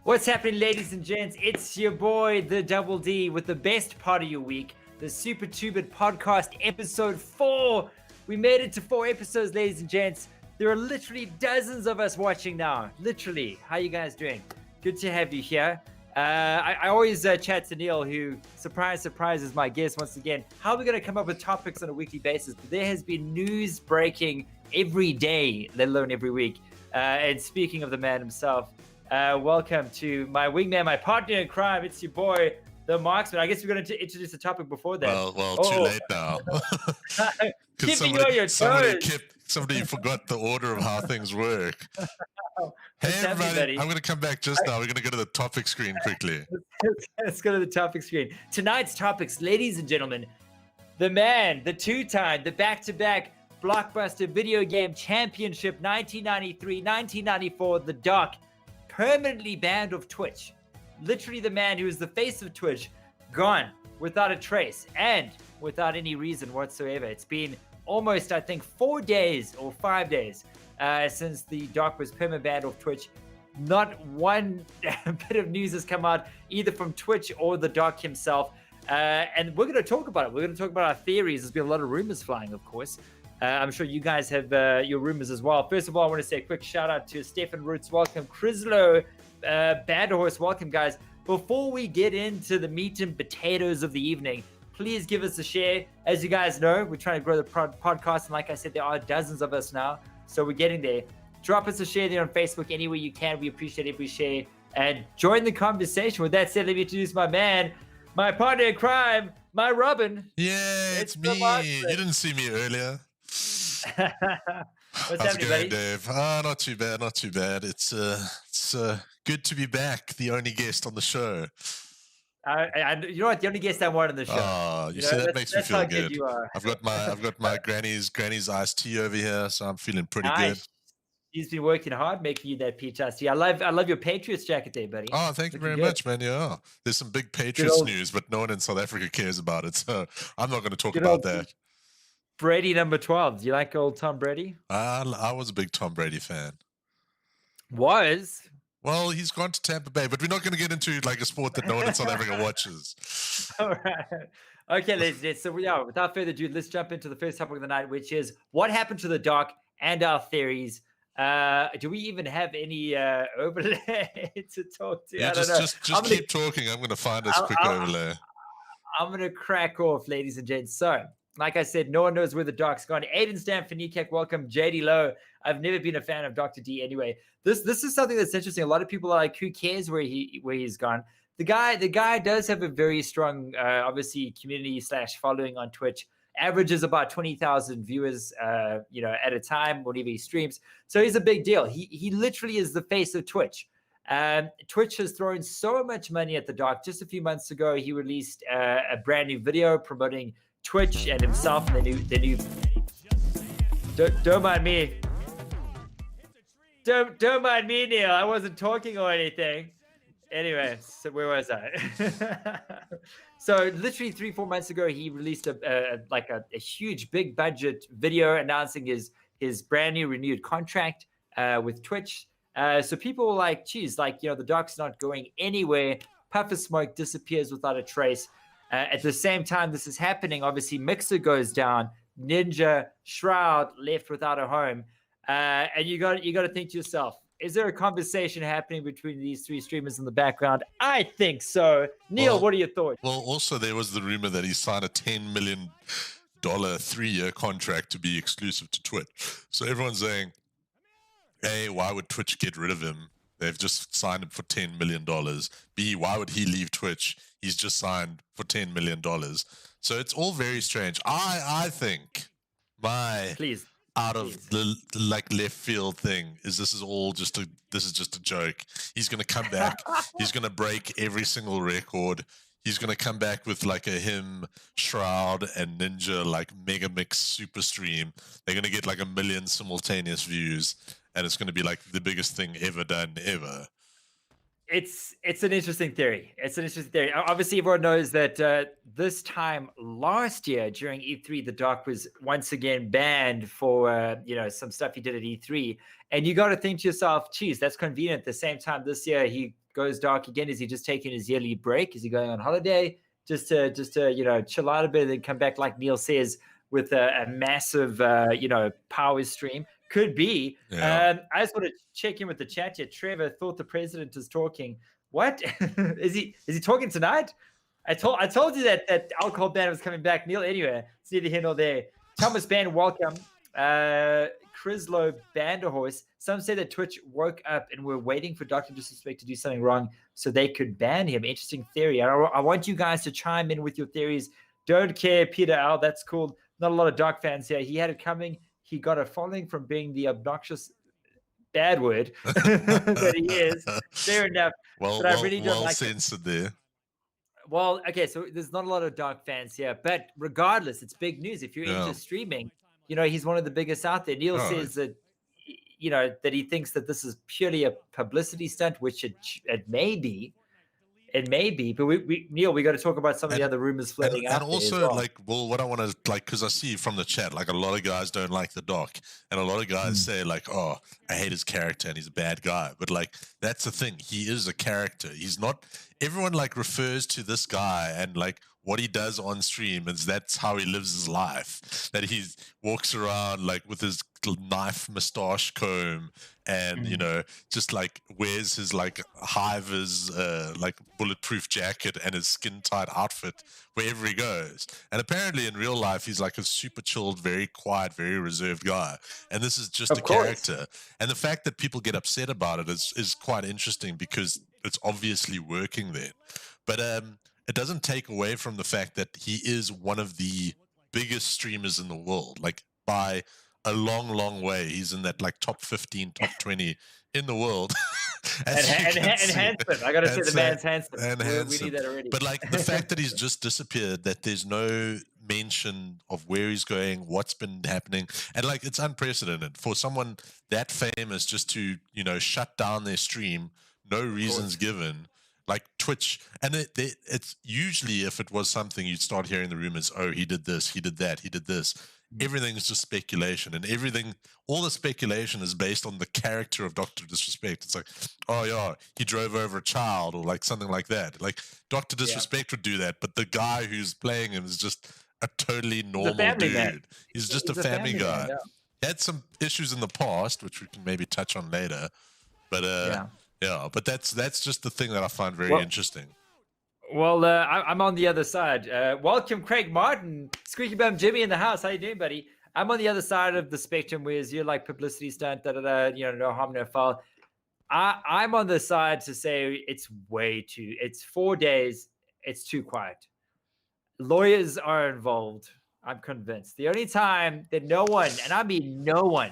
What's happening, ladies and gents? It's your boy, the Double D, with the best part of your week, the Super2bit podcast, episode 4. We made it to 4 episodes, ladies and gents. There are literally dozens of us watching now. Literally. How you guys doing? Good to have you here. I always chat to Neil, who, surprise, surprise, is my guest once again. How are we going to come up with topics on a weekly basis? There has been news breaking every day, let alone every week. And speaking of the man himself, welcome to my wingman, my partner in crime. It's your boy, the Marksman. I guess we're going to introduce the topic before that. Well, too late now. Keeping you on your toes. Somebody forgot the order of how things work. Hey, everybody. I'm going to come back just now. We're going to go to the topic screen quickly. Let's go to the topic screen. Tonight's topics, ladies and gentlemen, the man, the two-time, the back-to-back blockbuster video game championship, 1993, 1994, the Doc, permanently banned off Twitch. Literally the man who is the face of Twitch, gone without a trace and without any reason whatsoever. It's been almost, I think, 4 days or 5 days since the Doc was permanently banned off Twitch. Not one bit of news has come out either from Twitch or the Doc himself. And we're going to talk about it. We're going to talk about our theories. There's been a lot of rumors flying, of course. I'm sure you guys have your rumors as well. First of all, I want to say a quick shout out to Stefan Roots. Welcome. Crislo, Bad Horse. Welcome, guys. Before we get into the meat and potatoes of the evening, please give us a share. As you guys know, we're trying to grow the podcast. And like I said, there are dozens of us now. So we're getting there. Drop us a share there on Facebook anywhere you can. We appreciate every share. And join the conversation. With that said, let me introduce my man, my partner in crime, my Robin. Yeah, it's me. You didn't see me earlier. What's happening, buddy? Dave? Not too bad, not too bad. It's good to be back, the only guest on the show. You know what? The only guest I want on the show. Oh, you see, that makes me feel good. I've got my granny's iced tea over here, so I'm feeling pretty good. He's been working hard making you that peach iced tea. I love your Patriots jacket there, buddy. Oh, thank you very much, man. Yeah, there's some big Patriots news, but no one in South Africa cares about it, so I'm not going to talk about that. Brady number 12. Do you like old Tom Brady? I was a big Tom Brady fan. Was? Well, he's gone to Tampa Bay, but we're not going to get into like a sport that no one in South Africa watches. All right. Okay, let's. So without further ado, let's jump into the first topic of the night, which is what happened to the Doc and our theories. Do we even have any overlay to talk to? Yeah, just keep talking. I'm going to find us quick overlay. I'm going to crack off, ladies and gents. So, like I said, no one knows where the Doc's gone. Aiden Stanford, welcome. JD Lowe. I've never been a fan of Dr. D anyway. This is something that's interesting. A lot of people are like, who cares where he's gone? The guy does have a very strong, obviously, community / following on Twitch. Averages about 20,000 viewers, at a time whenever he streams. So he's a big deal. He literally is the face of Twitch. Twitch has thrown so much money at the Doc. Just a few months ago, he released a brand new video promoting Twitch and himself and the new. Don't mind me. Don't mind me, Neil. I wasn't talking or anything. Anyway, so where was I? So literally 3-4 months ago, he released a huge big budget video announcing his brand new renewed contract with Twitch. So people were like, geez, the Doc's not going anywhere. Puff of Smoke disappears without a trace. At the same time this is happening, obviously Mixer goes down, Ninja, Shroud left without a home. And you got to think to yourself, is there a conversation happening between these three streamers in the background? I think so. Neil, what are your thoughts? Well, also there was the rumor that he signed a $10 million 3-year contract to be exclusive to Twitch. So everyone's saying, A, why would Twitch get rid of him? They've just signed him for $10 million. B, why would he leave Twitch? He's just signed for $10 million. So it's all very strange. I think out of Jeez. the like left field thing is this is just a joke. He's gonna come back. He's gonna break every single record. He's gonna come back with like a him, Shroud, and Ninja like mega mix super stream. They're gonna get like 1 million simultaneous views, and it's gonna be like the biggest thing ever done ever. It's an interesting theory. It's an interesting theory. Obviously, everyone knows that this time last year during E3, the Doc was once again banned for some stuff he did at E3. And you got to think to yourself, geez, that's convenient. At the same time, this year he goes dark again. Is he just taking his yearly break? Is he going on holiday just to chill out a bit and then come back, like Neil says, with a massive power stream? Could be. Yeah. I just want to check in with the chat here. Trevor thought the president is talking. What is he talking tonight? I told you that alcohol ban was coming back. Neil, anyway, it's neither here nor there. Thomas Ban, welcome. Crislow Banderhorse. Some say that Twitch woke up and were waiting for Dr. Disrespect to do something wrong so they could ban him. Interesting theory. I want you guys to chime in with your theories. Don't care, Peter Al. That's cool. Not a lot of Doc fans here. He had it coming. He got a following from being the obnoxious bad word that he is. Fair enough. Well, but I really don't like censored there. Well, okay, so there's not a lot of Dark fans here, but regardless, it's big news. If you're into streaming, he's one of the biggest out there. Neil says that, that he thinks that this is purely a publicity stunt, which it may be. It may be, but Neil, we got to talk about some of the other rumors floating out. And also, what I want to because I see from the chat, like a lot of guys don't like the Doc, and a lot of guys say like, "Oh, I hate his character and he's a bad guy." But like, that's the thing. He is a character. He's not. Everyone like refers to this guy and like what he does on stream, and that's how he lives his life. That he walks around like with his knife mustache comb and just like wears his like Hivers like bulletproof jacket and his skin tight outfit wherever he goes. And apparently in real life he's like a super chilled, very quiet, very reserved guy, and this is just a character. And the fact that people get upset about it is quite interesting because it's obviously working there. But it doesn't take away from the fact that he is one of the biggest streamers in the world, like by a long way. He's in that like top 15, top 20 in the world. and handsome. I gotta say the man's handsome. And we need that already. But like the fact that he's just disappeared, that there's no mention of where he's going, what's been happening, and like it's unprecedented for someone that famous just to shut down their stream, no reasons given. Like Twitch, and it's usually if it was something, you'd start hearing the rumors. Oh, he did this, he did that, he did this. Everything is just speculation, and all the speculation is based on the character of Dr. Disrespect. It's like, oh yeah, he drove over a child, or like something like that. Like Dr. Disrespect would do that, but the guy who's playing him is just a totally normal dude. Man. He's just a family guy. Man, He had some issues in the past, which we can maybe touch on later. But yeah, but that's just the thing that I find very interesting. Well, I'm on the other side. Welcome, Craig Martin, Squeaky Bum Jimmy in the house. How you doing, buddy? I'm on the other side of the spectrum, whereas you're like publicity stunt, no harm, no foul. I'm on the side to say it's 4 days, it's too quiet. Lawyers are involved, I'm convinced. The only time that no one, and I mean no one,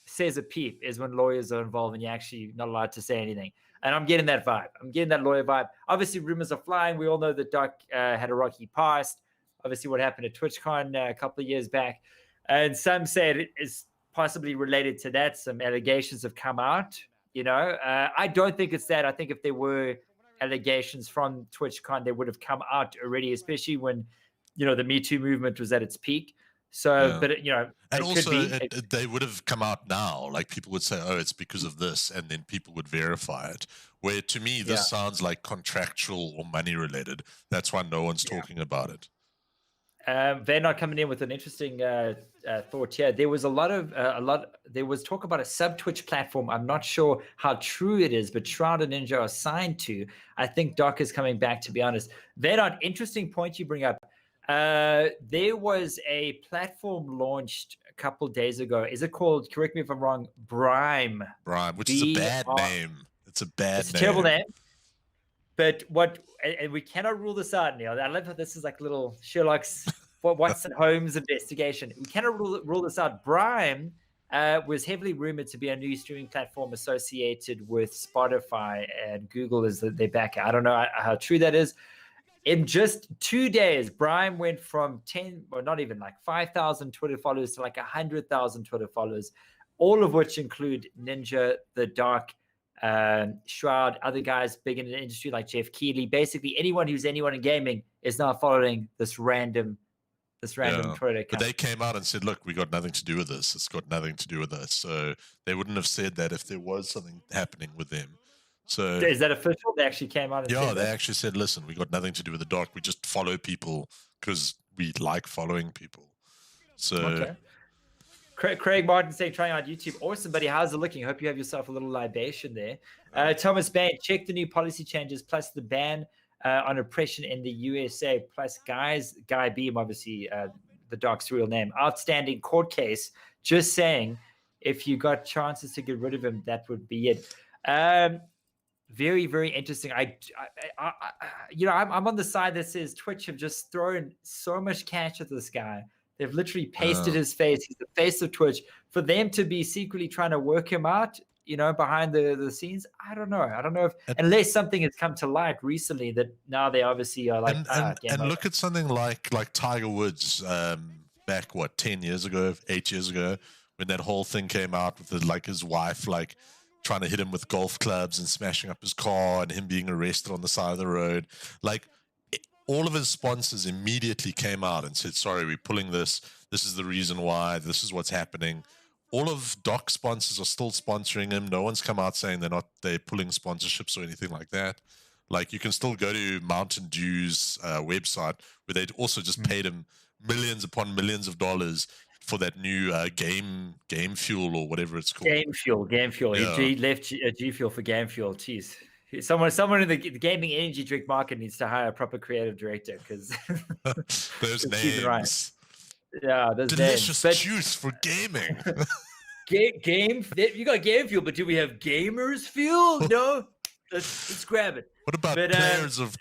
says a peep is when lawyers are involved and you're actually not allowed to say anything. And I'm getting that vibe. I'm getting that lawyer vibe. Obviously, rumors are flying. We all know that Doc had a rocky past. Obviously, what happened at TwitchCon a couple of years back. And some say it is possibly related to that. Some allegations have come out. I don't think it's that. I think if there were allegations from TwitchCon, they would have come out already, especially when, the Me Too movement was at its peak. So, but and also they would have come out now. Like people would say, "Oh, it's because of this," and then people would verify it. Where to me, this sounds like contractual or money related. That's why no one's talking about it. They're not coming in with an interesting thought here. There was there was talk about a sub Twitch platform. I'm not sure how true it is, but Shroud and Ninja are signed to. I think Doc is coming back. To be honest, they're not. Interesting point you bring up. There was a platform launched a couple days ago. Is it called, correct me if I'm wrong, Brime? Brime, which is a bad name. It's a bad name. It's a terrible name. But and we cannot rule this out, Neil. I love how this is like little Sherlock's Watson Holmes investigation. We cannot rule this out. Brime was heavily rumored to be a new streaming platform associated with Spotify and Google as their backer. I don't know how true that is. In just 2 days, Brime went from 10, or not even like 5,000 Twitter followers to like 100,000 Twitter followers, all of which include Ninja, The Dark, Shroud, other guys big in the industry like Jeff Keighley. Basically, anyone who's anyone in gaming is now following this random Twitter account. But they came out and said, look, we got nothing to do with this. It's got nothing to do with us. So they wouldn't have said that if there was something happening with them. So is that official? They actually came out and said they actually said, listen, we got nothing to do with The Dark. We just follow people because we like following people. So okay. Craig Martin saying, trying out YouTube. Awesome, buddy. How's it looking? Hope you have yourself a little libation there. Thomas Bain, check the new policy changes plus the ban on oppression in the USA. Plus, Guy Beam, obviously, The Dark's real name. Outstanding court case. Just saying, if you got chances to get rid of him, that would be it. Very, very interesting. I'm on the side that says Twitch have just thrown so much cash at this guy. They've literally pasted his face. He's the face of Twitch. For them to be secretly trying to work him out, behind the scenes, I don't know. I don't know if unless something has come to light recently that now they obviously are like. And look at something like Tiger Woods back 10 years ago, 8 years ago, when that whole thing came out with his wife trying to hit him with golf clubs and smashing up his car and him being arrested on the side of the road. All of his sponsors immediately came out and said, sorry, we're pulling this. This is the reason why. This is what's happening. All of Doc's sponsors are still sponsoring him. No one's come out saying they're pulling sponsorships or anything like that. You can still go to Mountain Dew's website where they'd also just paid him millions upon millions of dollars for that new game fuel or whatever it's called. Game fuel. Yeah. He left G Fuel for game fuel. Jeez. Someone in the gaming energy drink market needs to hire a proper creative director because those names. Right. Yeah, those delicious names. Juice for gaming. Game. You got game fuel, but do we have gamers fuel? No. Let's grab it. What about players of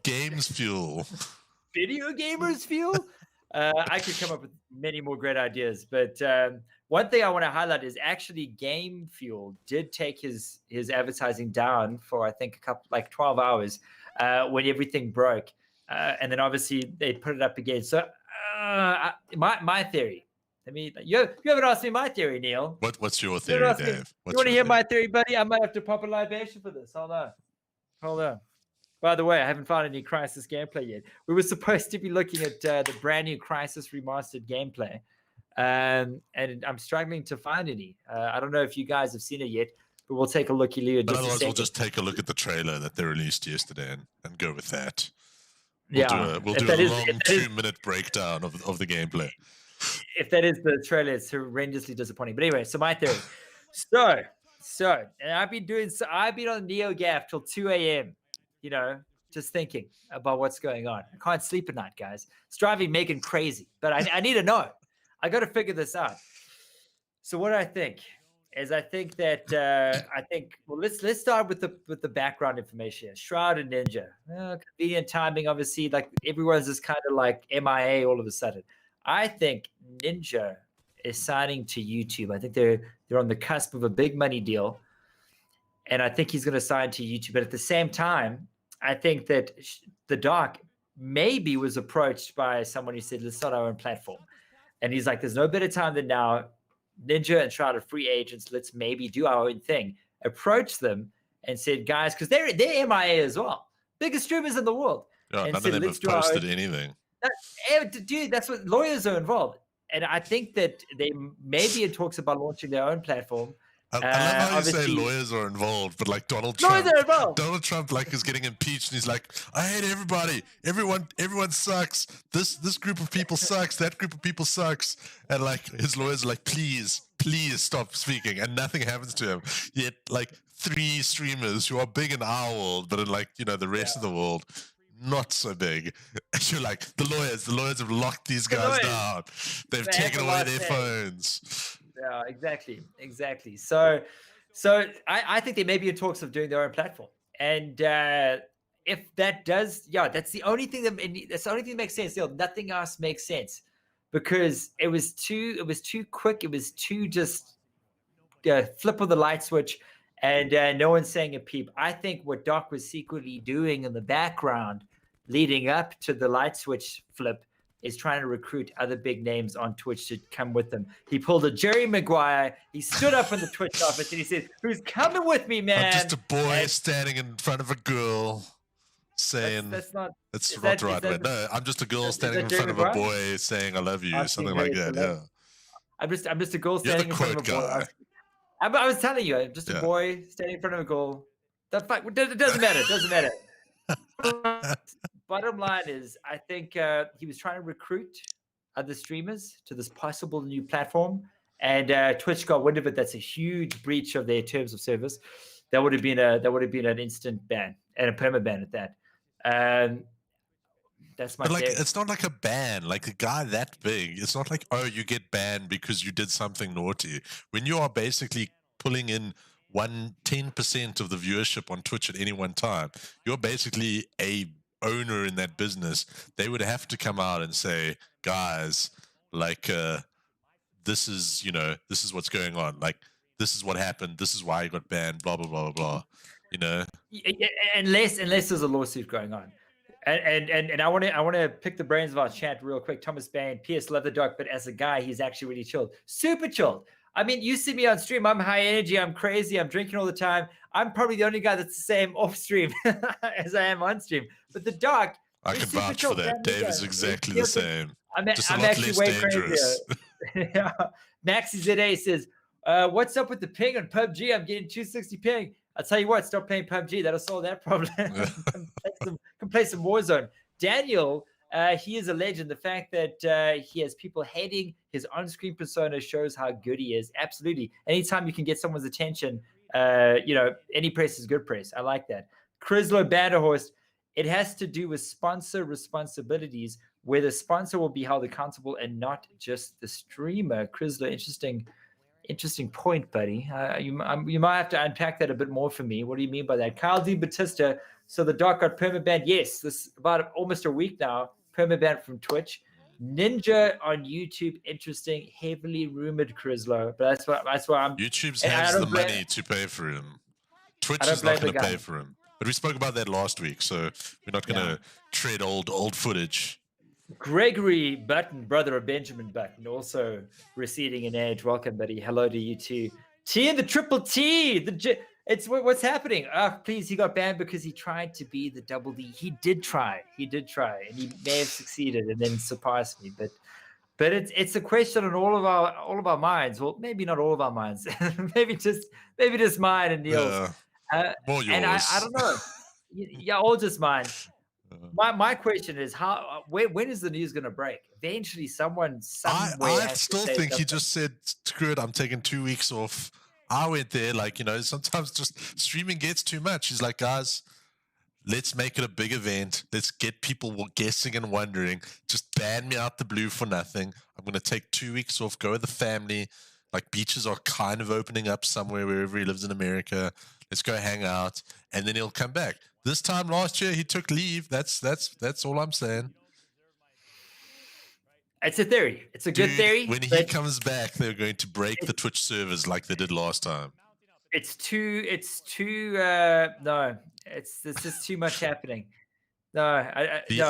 games fuel? Video gamers fuel? I could come up with many more great ideas, but one thing I want to highlight is actually Game Fuel did take his advertising down for I think 12 hours when everything broke, and then obviously they put it up again. So my theory. You haven't asked me my theory, Neil. What's your theory, Dave? You want to hear my theory, buddy? I might have to pop a libation for this. Hold on. By the way, I haven't found any Crysis gameplay yet. We were supposed to be looking at the brand new Crysis Remastered gameplay, and I'm struggling to find any. I don't know if you guys have seen it yet, but we'll take a look here. Otherwise, we'll just take a look at the trailer that they released yesterday and go with that. We'll do a long 2-minute breakdown of the gameplay. If that is the trailer, it's horrendously disappointing. But anyway, so my theory. So, and I've been on NeoGAF till 2 a.m., just thinking about what's going on. I can't sleep at night, guys. It's driving Megan crazy, but I need to know. I got to figure this out. So what I think is that let's start with the background information here. Shroud and Ninja. Convenient timing, obviously, everyone's just kind of MIA all of a sudden. I think Ninja is signing to YouTube. I think they're on the cusp of a big money deal. And I think he's going to sign to YouTube. But at the same time, I think that The Dark maybe was approached by someone who said, let's start our own platform. And he's like, there's no better time than now. Ninja and Shroud are free agents. Let's maybe do our own thing. Approach them and said, guys, because they're MIA as well. Biggest streamers in the world. Yeah, none of them have posted anything. Dude, that's what lawyers are involved. And I think that they maybe in talks about launching their own platform. I love how you say lawyers are involved, but Donald Trump is getting impeached, and he's like, I hate everybody. Everyone sucks. This group of people sucks. That group of people sucks. And his lawyers are like, please stop speaking, and nothing happens to him. Yet 3 streamers who are big in our world, but in the rest of the world, not so big. And you're like, the lawyers have locked these guys down. They've taken away their phones. Yeah, exactly. So I think they may be in talks of doing their own platform. And if that does, yeah, that's the only thing that makes sense. Nothing else makes sense because it was too quick. It was too just flip of the light switch, and no one's saying a peep. I think what Doc was secretly doing in the background, leading up to the light switch flip, is trying to recruit other big names on Twitch to come with him. He pulled a Jerry Maguire. He stood up in the Twitch office and he said, "Who's coming with me, man?" I'm just a boy standing in front of a girl saying that's not. it's Is not that- the is right that- way. No, I'm just a girl is standing that in Jerry front of a Maguire? boy saying I love you, Asking something like Harry that. to love. Yeah. I'm just a girl You're the standing in front of a quote boy. guy. I was telling you, I'm just a Yeah. boy standing in front of a girl. It doesn't matter. It doesn't matter. Bottom line is, I think he was trying to recruit other streamers to this possible new platform, and Twitch got wind of it. That's a huge breach of their terms of service. That would have been an instant ban and a perma ban at that. That's my But like, theory. it's not like a ban. Like a guy that big, it's not like, oh, you get banned because you did something naughty. When you are basically pulling in 10% of the viewership on Twitch at any one time, you're basically a owner in that business. They would have to come out and say, guys, like, this is what's going on. Like, this is what happened. This is why you got banned. Blah blah blah blah blah. You know. Unless there's a lawsuit going on. And I want to pick the brains of our chat real quick. Thomas Bain, PS love the Doc, but as a guy, he's actually really chilled, super chilled. I mean, you see me on stream, I'm high energy, I'm crazy, I'm drinking all the time. I'm probably the only guy that's the same off stream as I am on stream. But the Doc, I can vouch for that. Dave is exactly the same. Just a lot actually less way dangerous. crazier. Yeah. Maxi ZA says, "What's up with the ping on PUBG? I'm getting 260 ping." I'll tell you what, stop playing PUBG. That'll solve that problem. Can play some Warzone. Daniel, he is a legend. The fact that he has people hating his on-screen persona shows how good he is. Absolutely. Anytime you can get someone's attention, any press is good press. I like that. Chrysler Banderhorst, it has to do with sponsor responsibilities, where the sponsor will be held accountable and not just the streamer. Chrysler, interesting point, buddy. You might have to unpack that a bit more for me. What do you mean by that? Kyle D. Batista. So the Doc got permabanned. Yes, this about almost a week now. Permabanned from Twitch. Ninja on YouTube. Interesting. Heavily rumored, Chrysler. But that's why I'm. YouTube has the money to pay for him. Twitch is not going to pay for him. But we spoke about that last week, so we're not going to tread old footage. Gregory Button, brother of Benjamin Button, also receding in age. Welcome, buddy. Hello to you too. T and the triple T. It's what's happening. Please, he got banned because he tried to be the double D. He did try, and he may have succeeded and then surpassed me. But it's a question on all of our minds. Well, maybe not all of our minds. maybe just mine and Neil's. More yours. And I don't know. Yeah, all just mine. My question is when is the news going to break? Eventually, I still think he just said, "Screw it, I'm taking 2 weeks off." I went there, sometimes just streaming gets too much. He's like, guys, let's make it a big event. Let's get people guessing and wondering. Just ban me out the blue for nothing. I'm going to take 2 weeks off, go with the family. Like, beaches are kind of opening up somewhere wherever he lives in America. Let's go hang out, and then he'll come back. This time last year, he took leave. That's all I'm saying. It's a theory. It's a good theory. When he comes back, they're going to break the Twitch servers like they did last time. It's too. No, it's just too much happening. No,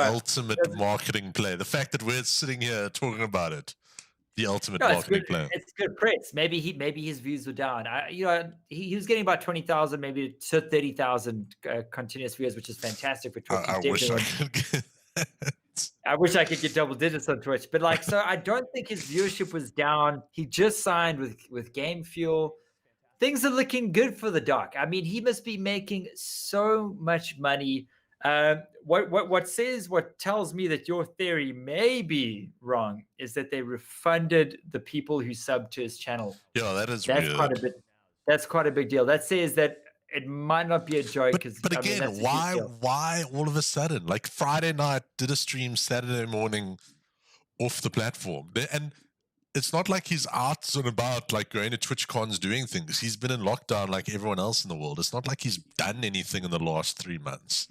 ultimate marketing play. The fact that we're sitting here talking about it. The ultimate marketing plan. It's good press. Maybe his views were down. He was getting about 20,000, maybe to 30,000 continuous views, which is fantastic for Twitch. I wish I could get I wish I could get double digits on Twitch, but so I don't think his viewership was down. He just signed with Game Fuel. Things are looking good for the Doc. I mean, he must be making so much money. What tells me that your theory may be wrong is that they refunded the people who subbed to his channel. Yeah, that's weird. That's quite a big deal. That says that it might not be a joke. But again, why all of a sudden? Like, Friday night, did a stream, Saturday morning off the platform. And it's not like he's out and about, like going to Twitch cons doing things. He's been in lockdown like everyone else in the world. It's not like he's done anything in the last 3 months.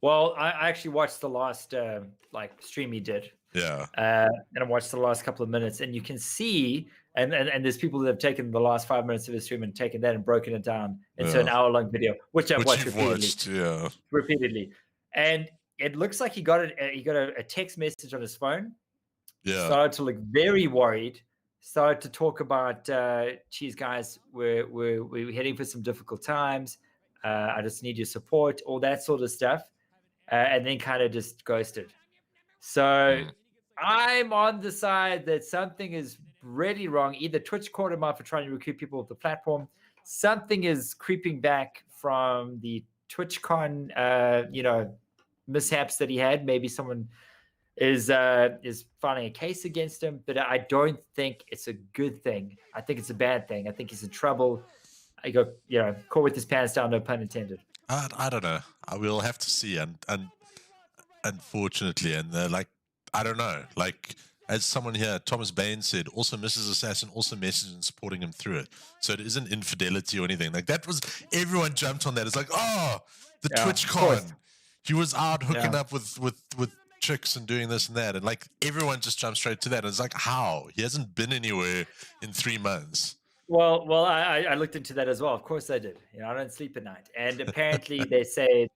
Well, I actually watched the last like stream he did, Yeah. and I watched the last couple of minutes, and you can see, and there's people that have taken the last 5 minutes of his stream and taken that and broken it down into an hour-long video, which I've watched you've repeatedly, watched, yeah. and it looks like he got a text message on his phone. Yeah. Started to look very worried. Started to talk about, geez, guys, we're heading for some difficult times. I just need your support, all that sort of stuff. And then kind of just ghosted. So I'm on the side that something is really wrong. Either Twitch caught him out for trying to recruit people off the platform. Something is creeping back from the TwitchCon, mishaps that he had. Maybe someone is filing a case against him, but I don't think it's a good thing. I think it's a bad thing. I think he's in trouble. I go, caught with his pants down, no pun intended. I don't know. I will have to see, and unfortunately, and like, I don't know. Like, as someone here, Thomas Bain said, also Mrs. Assassin also messaged and supporting him through it. So it isn't infidelity or anything. Like, that was, everyone jumped on that. It's like, oh, the TwitchCon. He was out hooking up with chicks and doing this and that, and like everyone just jumped straight to that. And it's like, how? He hasn't been anywhere in 3 months. Well, I looked into that as well. Of course I did. I don't sleep at night. And apparently they say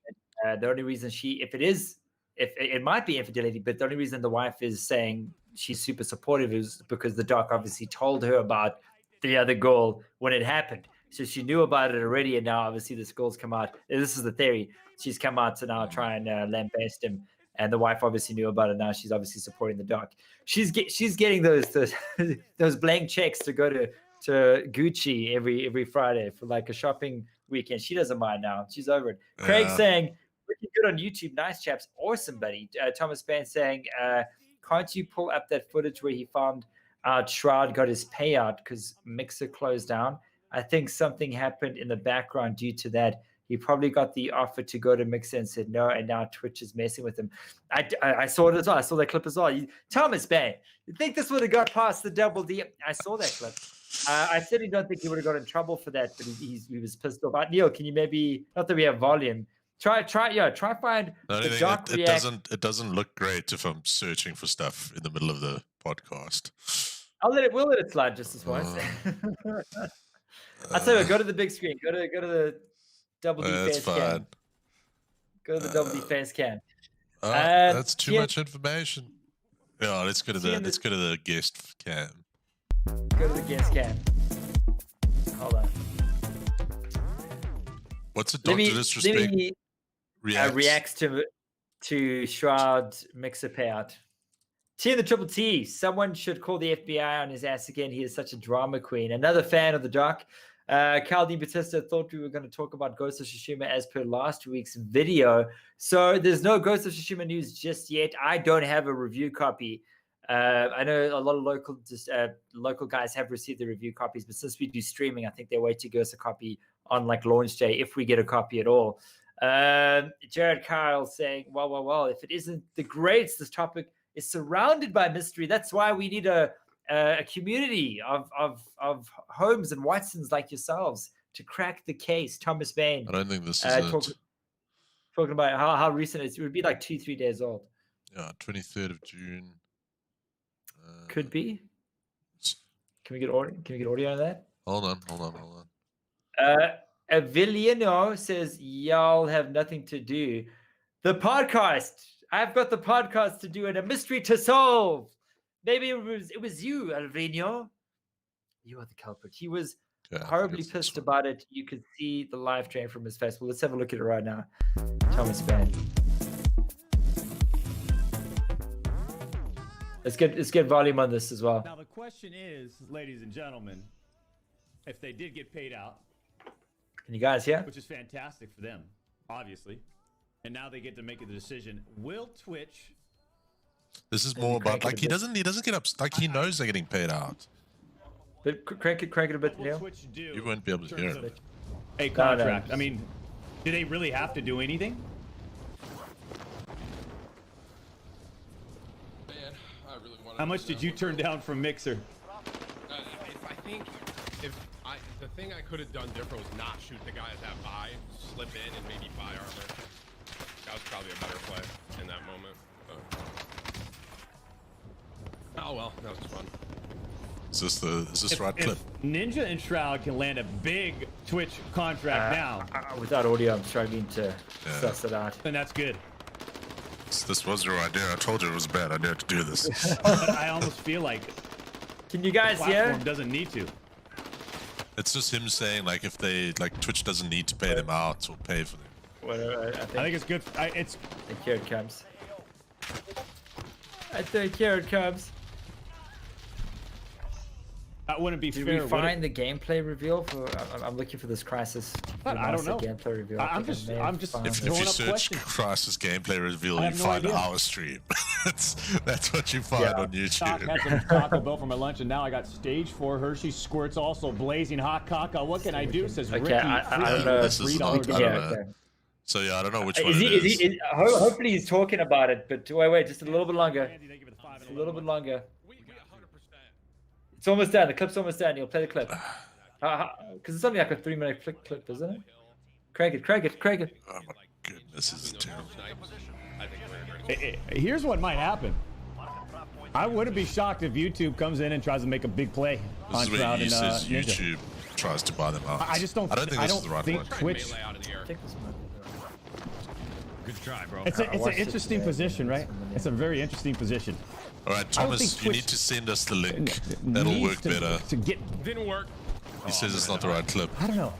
that, the only reason if it might be infidelity, but the only reason the wife is saying she's super supportive is because the doc obviously told her about the other girl when it happened. So she knew about it already, and now obviously this girl's come out. This is the theory. She's come out to now try and lambaste him. And the wife obviously knew about it. Now she's obviously supporting the doc. She's getting those blank checks to go to Gucci every Friday for like a shopping weekend. She doesn't mind now. She's over it. Craig saying, looking good on YouTube. Nice chaps. Awesome, buddy. Thomas Ban saying, can't you pull up that footage where he found out Shroud got his payout because Mixer closed down? I think something happened in the background due to that. He probably got the offer to go to Mixer and said no, and now Twitch is messing with him. I saw it as well. I saw that clip as well. Thomas Bay, you think this would have got past the double D? I saw that clip. I certainly don't think he would have got in trouble for that, but he was pissed off. Neil, can you maybe, not that we have volume, try find the doc react. It doesn't look great if I'm searching for stuff in the middle of the podcast. We'll let it slide just as once. I'll tell you, go to the big screen. Go to the double D face cam. Go to the double D face cam. That's too much information. Yeah, let's go to the guest cam. Go to the guest cam. Hold on. What's it? DrDisRespect reacts to Shroud Mixer payout. T in the Triple T. Someone should call the FBI on his ass again. He is such a drama queen. Another fan of the doc. Caldine Batista thought we were going to talk about Ghost of Tsushima as per last week's video. So there's no Ghost of Tsushima news just yet. I don't have a review copy. I know a lot of local guys have received the review copies, but since we do streaming, I think they wait to give us a copy on like launch day if we get a copy at all. Jared Kyle saying, well, if it isn't the greats, this topic is surrounded by mystery. That's why we need a community of Holmes and Watsons like yourselves to crack the case. Thomas Bain. I don't think this is talking about how recent it would be, like 2-3 days old. Yeah, 23rd of June. Could be. Can we get audio on that? Hold on. Aviliano says, y'all have nothing to do. The podcast. I've got the podcast to do and a mystery to solve. Maybe it was you, Alvino. You are the culprit. He was horribly pissed about it. You could see the live stream from his festival. Let's have a look at it right now. Thomas Ban. Let's get volume on this as well. Now the question is, ladies and gentlemen, if they did get paid out, can you guys hear? Which is fantastic for them, obviously, and now they get to make a decision. Will Twitch? This is more about like he doesn't get up, like he knows they're getting paid out. But crank it a bit, Neil. You won't be able to hear it. A contract. No. I mean, do they really have to do anything? How much did you turn down from Mixer? The thing I could have done different was not shoot the guys that buy, slip in and maybe buy armor. That was probably a better play in that moment. Oh well, that was fun. Is this the right clip? If Ninja and Shroud can land a big Twitch contract now, Without audio, I'm struggling to suss it out. then that's good. This was your idea. I told you it was a bad idea to do this. But I almost feel like Can you guys platform hear? doesn't need to. It's just him saying like if they like Twitch doesn't need to pay them out or pay for them. Whatever, I think it's good. I think here it comes. I think here it comes. That wouldn't be Did fair. we would find it? the gameplay reveal for? I'm looking for this Crysis. I don't know. Gameplay reveal. I'm think I just- may I'm have just- found If it. Throwing you up search questions. Crysis gameplay reveal, I you have no find idea. our stream. that's what you find on Stock YouTube. had some Taco Bell for my lunch, and now I got stage 4 Hershey squirts, also blazing hot caca. What can I do? Says Okay, Ricky. I don't know. This is $3 not- I Yeah, don't know. okay. So yeah, I don't know which Is one he, it is. hopefully he's talking about it, but wait, just a little bit longer. Andy, thank you for the 5 Just and a little bit 11. longer. We 100%. It's almost done. The clip's almost done. You'll play the clip. Because it's only like a 3-minute clip, isn't it? Crank it. Oh my goodness, this is terrible. I think we're gonna Here's what might happen. I wouldn't be shocked if YouTube comes in and tries to make a big play This on is where Shroud he and says Ninja. YouTube tries to buy them out. I just don't. I don't think this is the right think one. Twitch. melee out of the air. I think this might be the Good try, bro. I It's an watched it interesting today, position, right? yeah. It's a very interesting position. All right, I don't Thomas, think you Twitch need to send us the link. Needs That'll work to- better. To get, Didn't work. He says it's not the right clip. I don't know.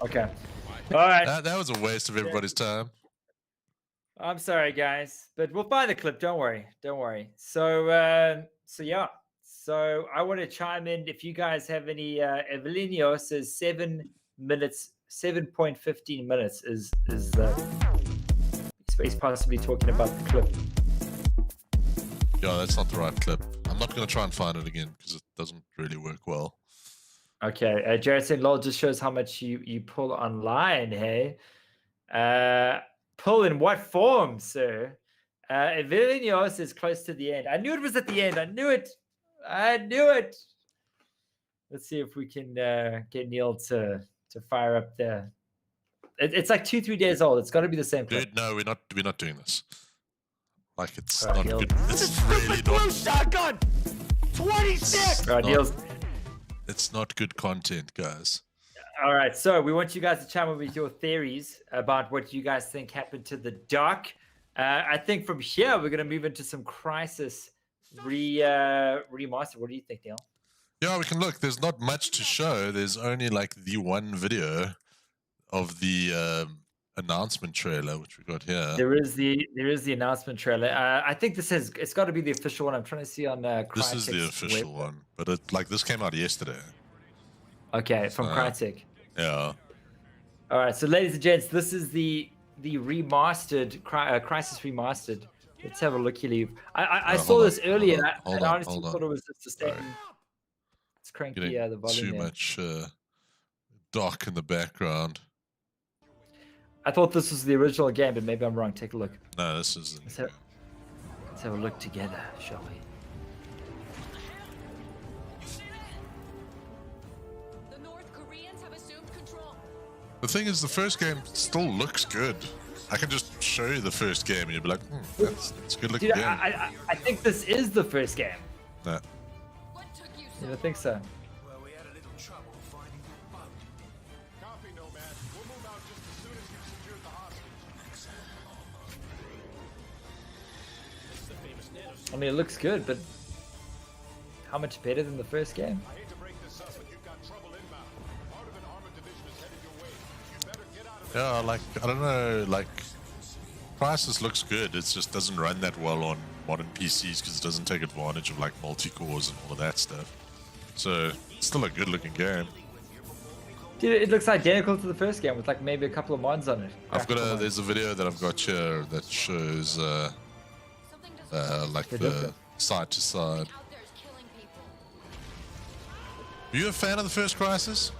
Okay. All right. That was a waste of everybody's time. I'm sorry, guys, but we'll find the clip. Don't worry. So, yeah. So I want to chime in. If you guys have any, Evelinio says 7 minutes, 7.15 minutes is he's possibly talking about the clip. Yeah, that's not the right clip. I'm not going to try and find it again because it doesn't really work well. Okay. Jared saying LOL just shows how much you pull online. Hey, pull in what form, sir? Evelinio says close to the end. I knew it was at the end. I knew it. Let's see if we can get Neil to fire up there. It's like 2-3 days old. It's got to be the same clip. Dude, no, we're not doing this. Like it's Alright, not Neil. good. It's really not. Shotgun. 26. All right, not- Neil's. It's not good content, guys. All right, so we want you guys to chime in with your theories about what you guys think happened to the doc. I think from here we're gonna move into some Crysis remaster. What do you think, Neil? Yeah, we can look. There's not much to show. There's only like the one video of the announcement trailer, which we got here. There is the announcement trailer. I think it's got to be the official one. I'm trying to see on This is the Crytek's official web. one, but this came out yesterday. Okay, from Uh, Crytek. Yeah. All right, so ladies and gents, this is the remastered Crysis remastered. Let's have a look here. I Oh, saw hold this on, earlier. hold on, and hold I on, honestly hold on. thought it was just a statement. Sorry. Let's crank Getting the volume too there. much dark in the background. I thought this was the original game, but maybe I'm wrong. Take a look. No, this is. Let's have a look together, shall we? The North Koreans have assumed control. The thing is, the first game still looks good. I can just show you the first game, and you'll be like, that's a good looking Dude, game. I think this is the first game. Nah. What took you Yeah, so I think so. Well, we had a little trouble finding the boat. Copy, Nomad. We'll move out just as soon as you've secured the hostage. I mean, it looks good, but how much better than the first game? I hate to break this up, but you've got trouble inbound. Part of an armored division is headed your way. You better get out of there. Yeah, like, I don't know, like, Crysis looks good. It just doesn't run that well on modern PCs because it doesn't take advantage of, like, multi-cores and all of that stuff. So, it's still a good looking game. Dude, it looks identical to the first game with like maybe a couple of mods on it. I've got Graphical mods. there's a video that I've got here that shows, Something doesn't like They're the different. side to side. out there is killing people. Were you a fan of the first Crysis?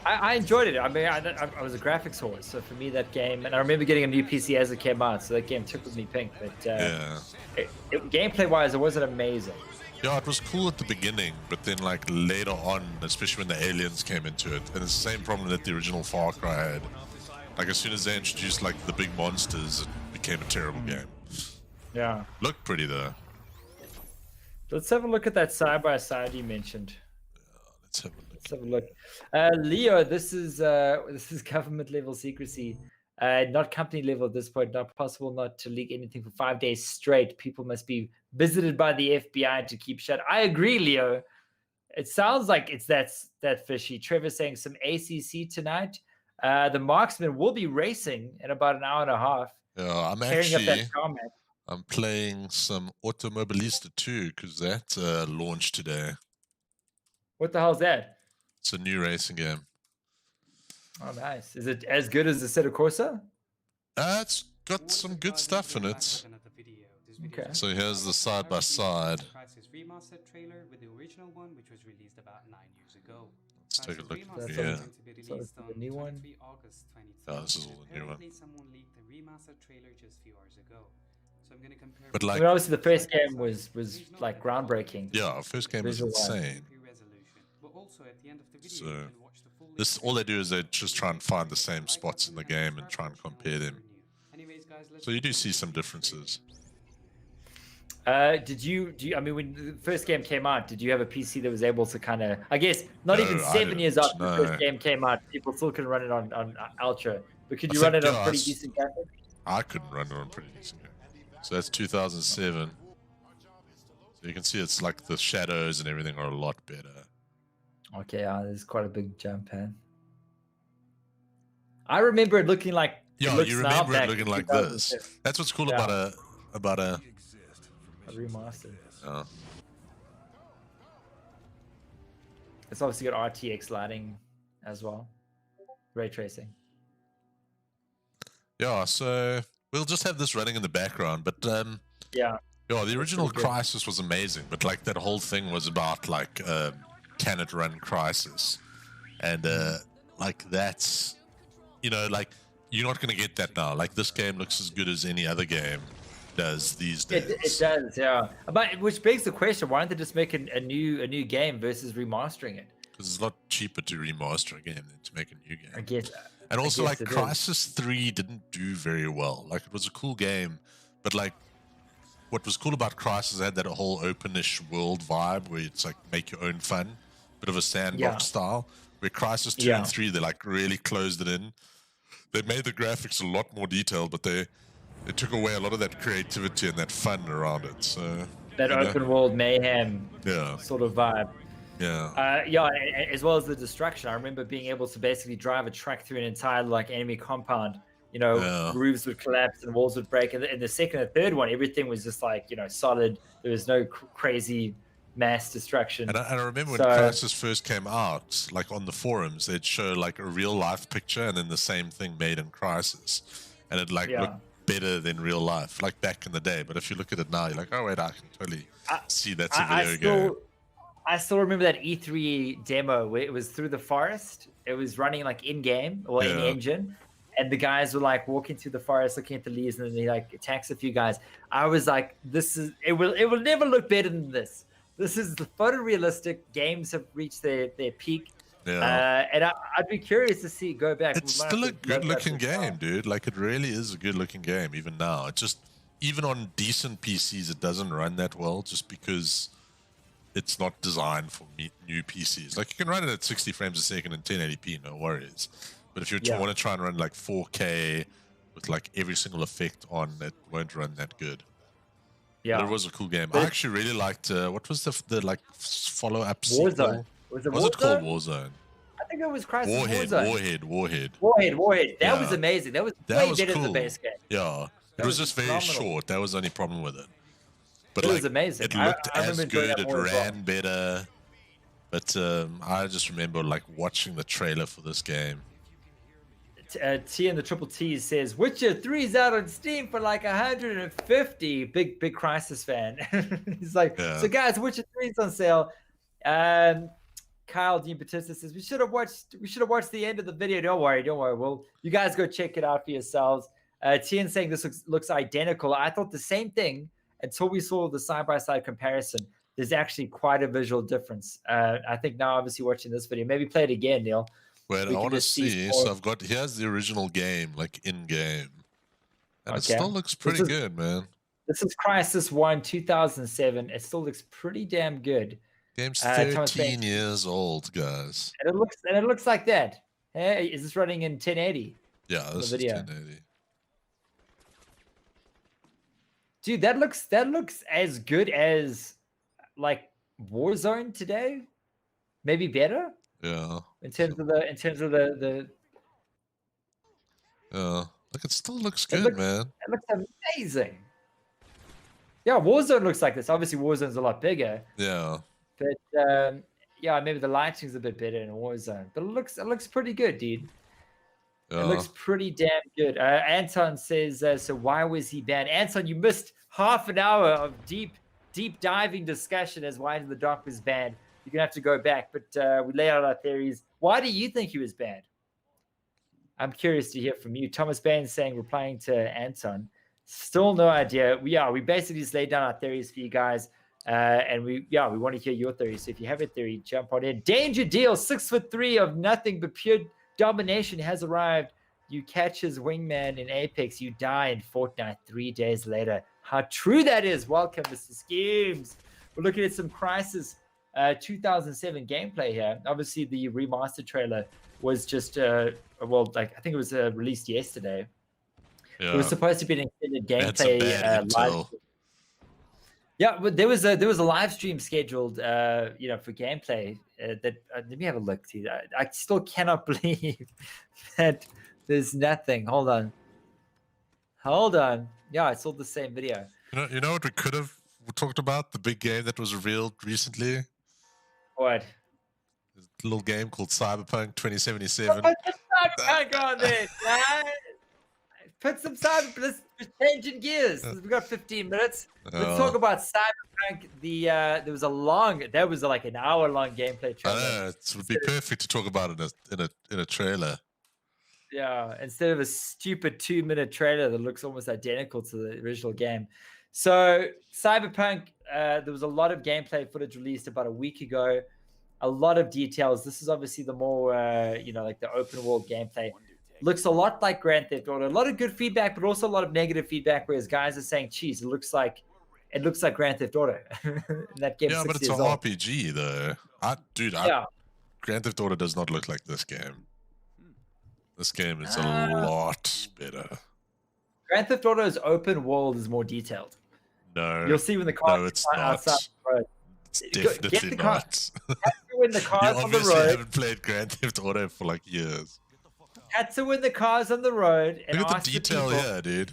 I enjoyed it. I mean, I was a graphics horse, so for me that game, and I remember getting a new PC as it came out, so that game tickled me pink. But Yeah. gameplay-wise, it wasn't amazing. Yeah, it was cool at the beginning, but then like later on, especially when the aliens came into it, and it's the same problem that the original Far Cry had. Like as soon as they introduced like the big monsters, it became a terrible game. Yeah. Looked pretty though. Let's have a look at that side by side you mentioned. Let's have a look. Let's have a look. Leo, this is government level secrecy. Not company level at this point. Not possible not to leak anything for 5 days straight. People must be visited by the FBI to keep shut. I agree, Leo. It sounds like it's that fishy. Trevor saying some ACC tonight. The marksman will be racing in about an hour and a half. Yeah, I'm playing some Automobilista 2 because that launched today. What the hell is that? It's a new racing game. Oh, nice. Is it as good as the Assetto Corsa? It's got some good stuff in it. Okay. So here's the side by side. Crysis Remaster trailer with the original one, which was released about 9 years ago. Let's take a look Remaster at is yeah. going to be So released it's on the new one? 23 August 2020. Oh, this is all the new one. Apparently someone leaked the remaster trailer just a few hours ago. So I'm going to compare. But I like, mean, obviously the first game was like groundbreaking. yeah, first game is Visual-wise. insane. But also at the end of the video, So, you can watch the full This all they do is they just try and find the same spots in the game and try and compare them. Anyways, guys, let's So you do see some differences. Did you? I mean, when the first game came out, did you have a PC that was able to kind of? I guess not No, even I 7 didn't, years after the no. first game came out, people still can run it on Ultra. But could I you run think, it on yeah, pretty I s- decent graphics? I couldn't run it on pretty decent game. So that's 2007. So you can see it's like the shadows and everything are a lot better. Okay, there's quite a big jump, man. I remember it looking like. Yeah, looks you now remember it back looking in like this. 2007. That's what's cool Yeah. about a A remaster. uh, It's obviously got RTX lighting as well, ray tracing. yeah. So we'll just have this running in the background, but Yeah. yeah, the original pretty good. Crysis was amazing, but like that whole thing was about like can it run Crysis, and like that's like you're not gonna get that now. Like this game looks as good as any other game does these days. It does, yeah. But which begs the question: why don't they just make a new game versus remastering it? Because it's a lot cheaper to remaster a game than to make a new game. I guess. And also, like, it is. Crysis 3 didn't do very well. Like, it was a cool game, but, like, what was cool about Crysis, it had that whole openish world vibe where it's, like, make your own fun, bit of a sandbox Yeah. style. Where Crysis 2 Yeah. and 3, they, like, really closed it in. They made the graphics a lot more detailed, but they took away a lot of that creativity and that fun around it. So That open world mayhem yeah, sort of vibe. yeah. As well as the destruction. I remember being able to basically drive a truck through an entire like enemy compound. Yeah. Roofs would collapse and walls would break. And in the second and third one, everything was just like solid. There was no crazy mass destruction. And I remember when So- Crysis first came out, like on the forums, they'd show like a real life picture and then the same thing made in Crysis, and it like Yeah. looked better than real life, like back in the day. But if you look at it now, you're like, oh wait, I can totally see that's a video game. I still remember that E3 demo where it was through the forest. It was running like in game or in Yeah. engine, and the guys were like walking through the forest, looking at the leaves, and then he like attacks a few guys. I was like, it will never look better than this. This is the photorealistic. Games have reached their peak. Yeah. And I'd be curious to see go back. It's We might still a have to look good-looking at this now. game, dude. Like it really is a good-looking game, even now. It just even on decent PCs, it doesn't run that well, just because it's not designed for new PCs. Like you can run it at 60 frames a second in 1080p, no worries. But if you Yeah. want to try and run like 4K with like every single effect on, it won't run that good. Yeah. But it was a cool game. But I it- actually really liked what was the like follow-up Warzone. sequel? Was it Was it called Warzone? Warzone? I think it was Crysis Warhead, Warzone. Warhead. That was Yeah. amazing. That was That way was better than cool. the base game. Yeah, it That was was just very phenomenal. short. That was the only problem with it. But It like, was amazing. It I looked as remember enjoying good. that It more as well. ran better. But I just remember like watching the trailer for this game. T in the triple T says Witcher 3's out on Steam for like 150. Big Crysis fan. He's like, Yeah. so guys, Witcher 3's on sale. Kyle Dean Batista says we should have watched the end of the video. Don't worry. Well, you guys go check it out for yourselves. Tien saying this looks identical. I thought the same thing until we saw the side-by-side comparison. There's actually quite a visual difference. I think now, obviously, watching this video, maybe play it again, Neil. Wait, We I can want to just see see. more- So I've got here's the original game, like in game, And it Okay. still looks pretty is- good, man. This is Crysis 1, 2007. It still looks pretty damn good. Game's Thomas 13 Bain. years old, guys. And it looks like that. Hey, is this running in 1080? Yeah, The this is video. 1080. Dude, that looks as good as like Warzone today. Maybe better Yeah. in terms of the Yeah. Look, it still looks It good, looks- man. it looks amazing. Yeah, Warzone looks like this. Obviously, Warzone's a lot bigger, Yeah. but yeah, maybe the lighting's a bit better in Warzone. But it looks pretty good, dude. Yeah. It looks pretty damn good. Anton says, so why was he banned? Anton, you missed half an hour of deep diving discussion as why the Doc was banned. You're gonna have to go back, but we lay out our theories. Why do you think he was banned? I'm curious to hear from you. Thomas Bain saying, replying to Anton, still no idea. We basically just laid down our theories for you guys, and we want to hear your theories. So if you have a theory, jump on in. Danger Deal, 6'3" of nothing but pure domination has arrived. You catch his wingman in Apex, you die in Fortnite 3 days later. How true that is. Welcome, Mr. Schemes. We're looking at some Crysis 2007 gameplay here. Obviously, the remaster trailer was just, I think it was released yesterday. Yeah. It was supposed to be an extended That's a gameplay bad live. intel. Yeah, but there was a live stream scheduled, for gameplay. Let me have a look. Dude. I still cannot believe that there's nothing. Hold on. Yeah, it's all the same video. You know what we could have talked about? The big game that was revealed recently. What? A little game called Cyberpunk 2077. Put some Cyberpunk on there, guys. Put some Cyberpunk. Let's changing gears. We've got 15 minutes. Let's talk about Cyberpunk. There was like an hour-long gameplay I trailer. know, it would be perfect to talk about it in a trailer. Yeah, instead of a stupid 2-minute trailer that looks almost identical to the original game. So Cyberpunk, there was a lot of gameplay footage released about a week ago. A lot of details. This is obviously the more, like the open world gameplay. Looks a lot like Grand Theft Auto. A lot of good feedback, but also a lot of negative feedback. Whereas guys are saying, "Geez, it looks like Grand Theft Auto." That game. Yeah, but it's an RPG though. Grand Theft Auto does not look like this game. This game is a lot better. Grand Theft Auto's open world is more detailed. No, You'll see when the cars no, it's are outside not. the road. It's Get definitely the car. not. When the cars You on the obviously road. haven't played Grand Theft Auto for like years. Had to win the cars on the road and Look at ask the detail people, here, dude.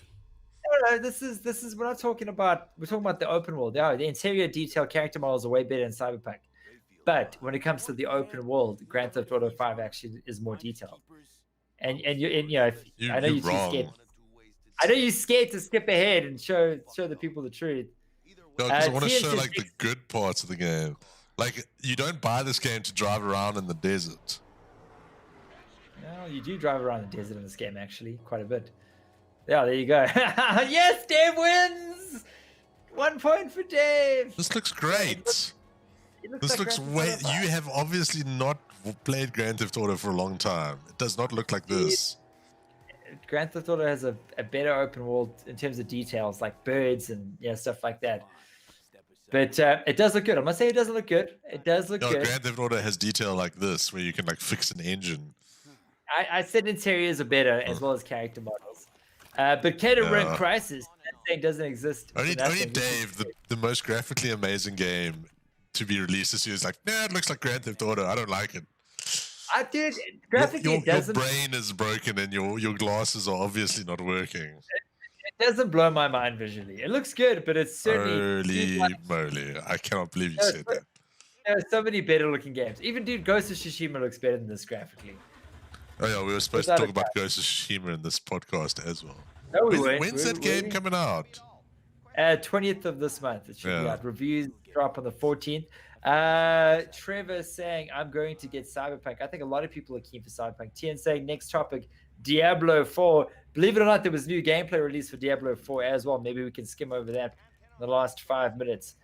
No, this is we're not talking about. We're talking about the open world. Yeah, the interior detail, character models are way better in Cyberpunk. But when it comes to the open world, Grand Theft Auto 5 actually is more detailed. I know you're too scared. I know you're scared to skip ahead and show the people the truth. No, because I want to TN show says like the good parts of the game. Like you don't buy this game to drive around in the desert. Well, you do drive around the desert in this game, actually, quite a bit. Yeah, there you go. Yes, Dave wins! 1 point for Dave! This looks great. This looks way. You have obviously not played Grand Theft Auto for a long time. It does not look like this. Grand Theft Auto has a better open world in terms of details, like birds and stuff like that. But it does look good. I'm not saying it doesn't look good. It does look good. Grand Theft Auto has detail like this, where you can like fix an engine. I said interiors are better as well as character models. But Cater Red Crysis, that thing doesn't exist. Only Dave, the most graphically amazing game to be released this year, is like, nah, it looks like Grand Theft Auto. I don't like it. Dude, graphically your it doesn't. Your brain is broken and your glasses are obviously not working. It doesn't blow my mind visually. It looks good, but it's certainly. Holy moly! I cannot believe you said that. There are so many better looking games. Even Ghost of Tsushima looks better than this graphically. Oh yeah, we were supposed to talk about Crysis Remaster in this podcast as well. No, we weren't. When's that game coming out? 20th of this month. It should be out. Reviews drop on the 14th. Trevor saying, I'm going to get Cyberpunk. I think a lot of people are keen for Cyberpunk. Tien saying, next topic, Diablo 4. Believe it or not, there was new gameplay released for Diablo 4 as well. Maybe we can skim over that in the last 5 minutes.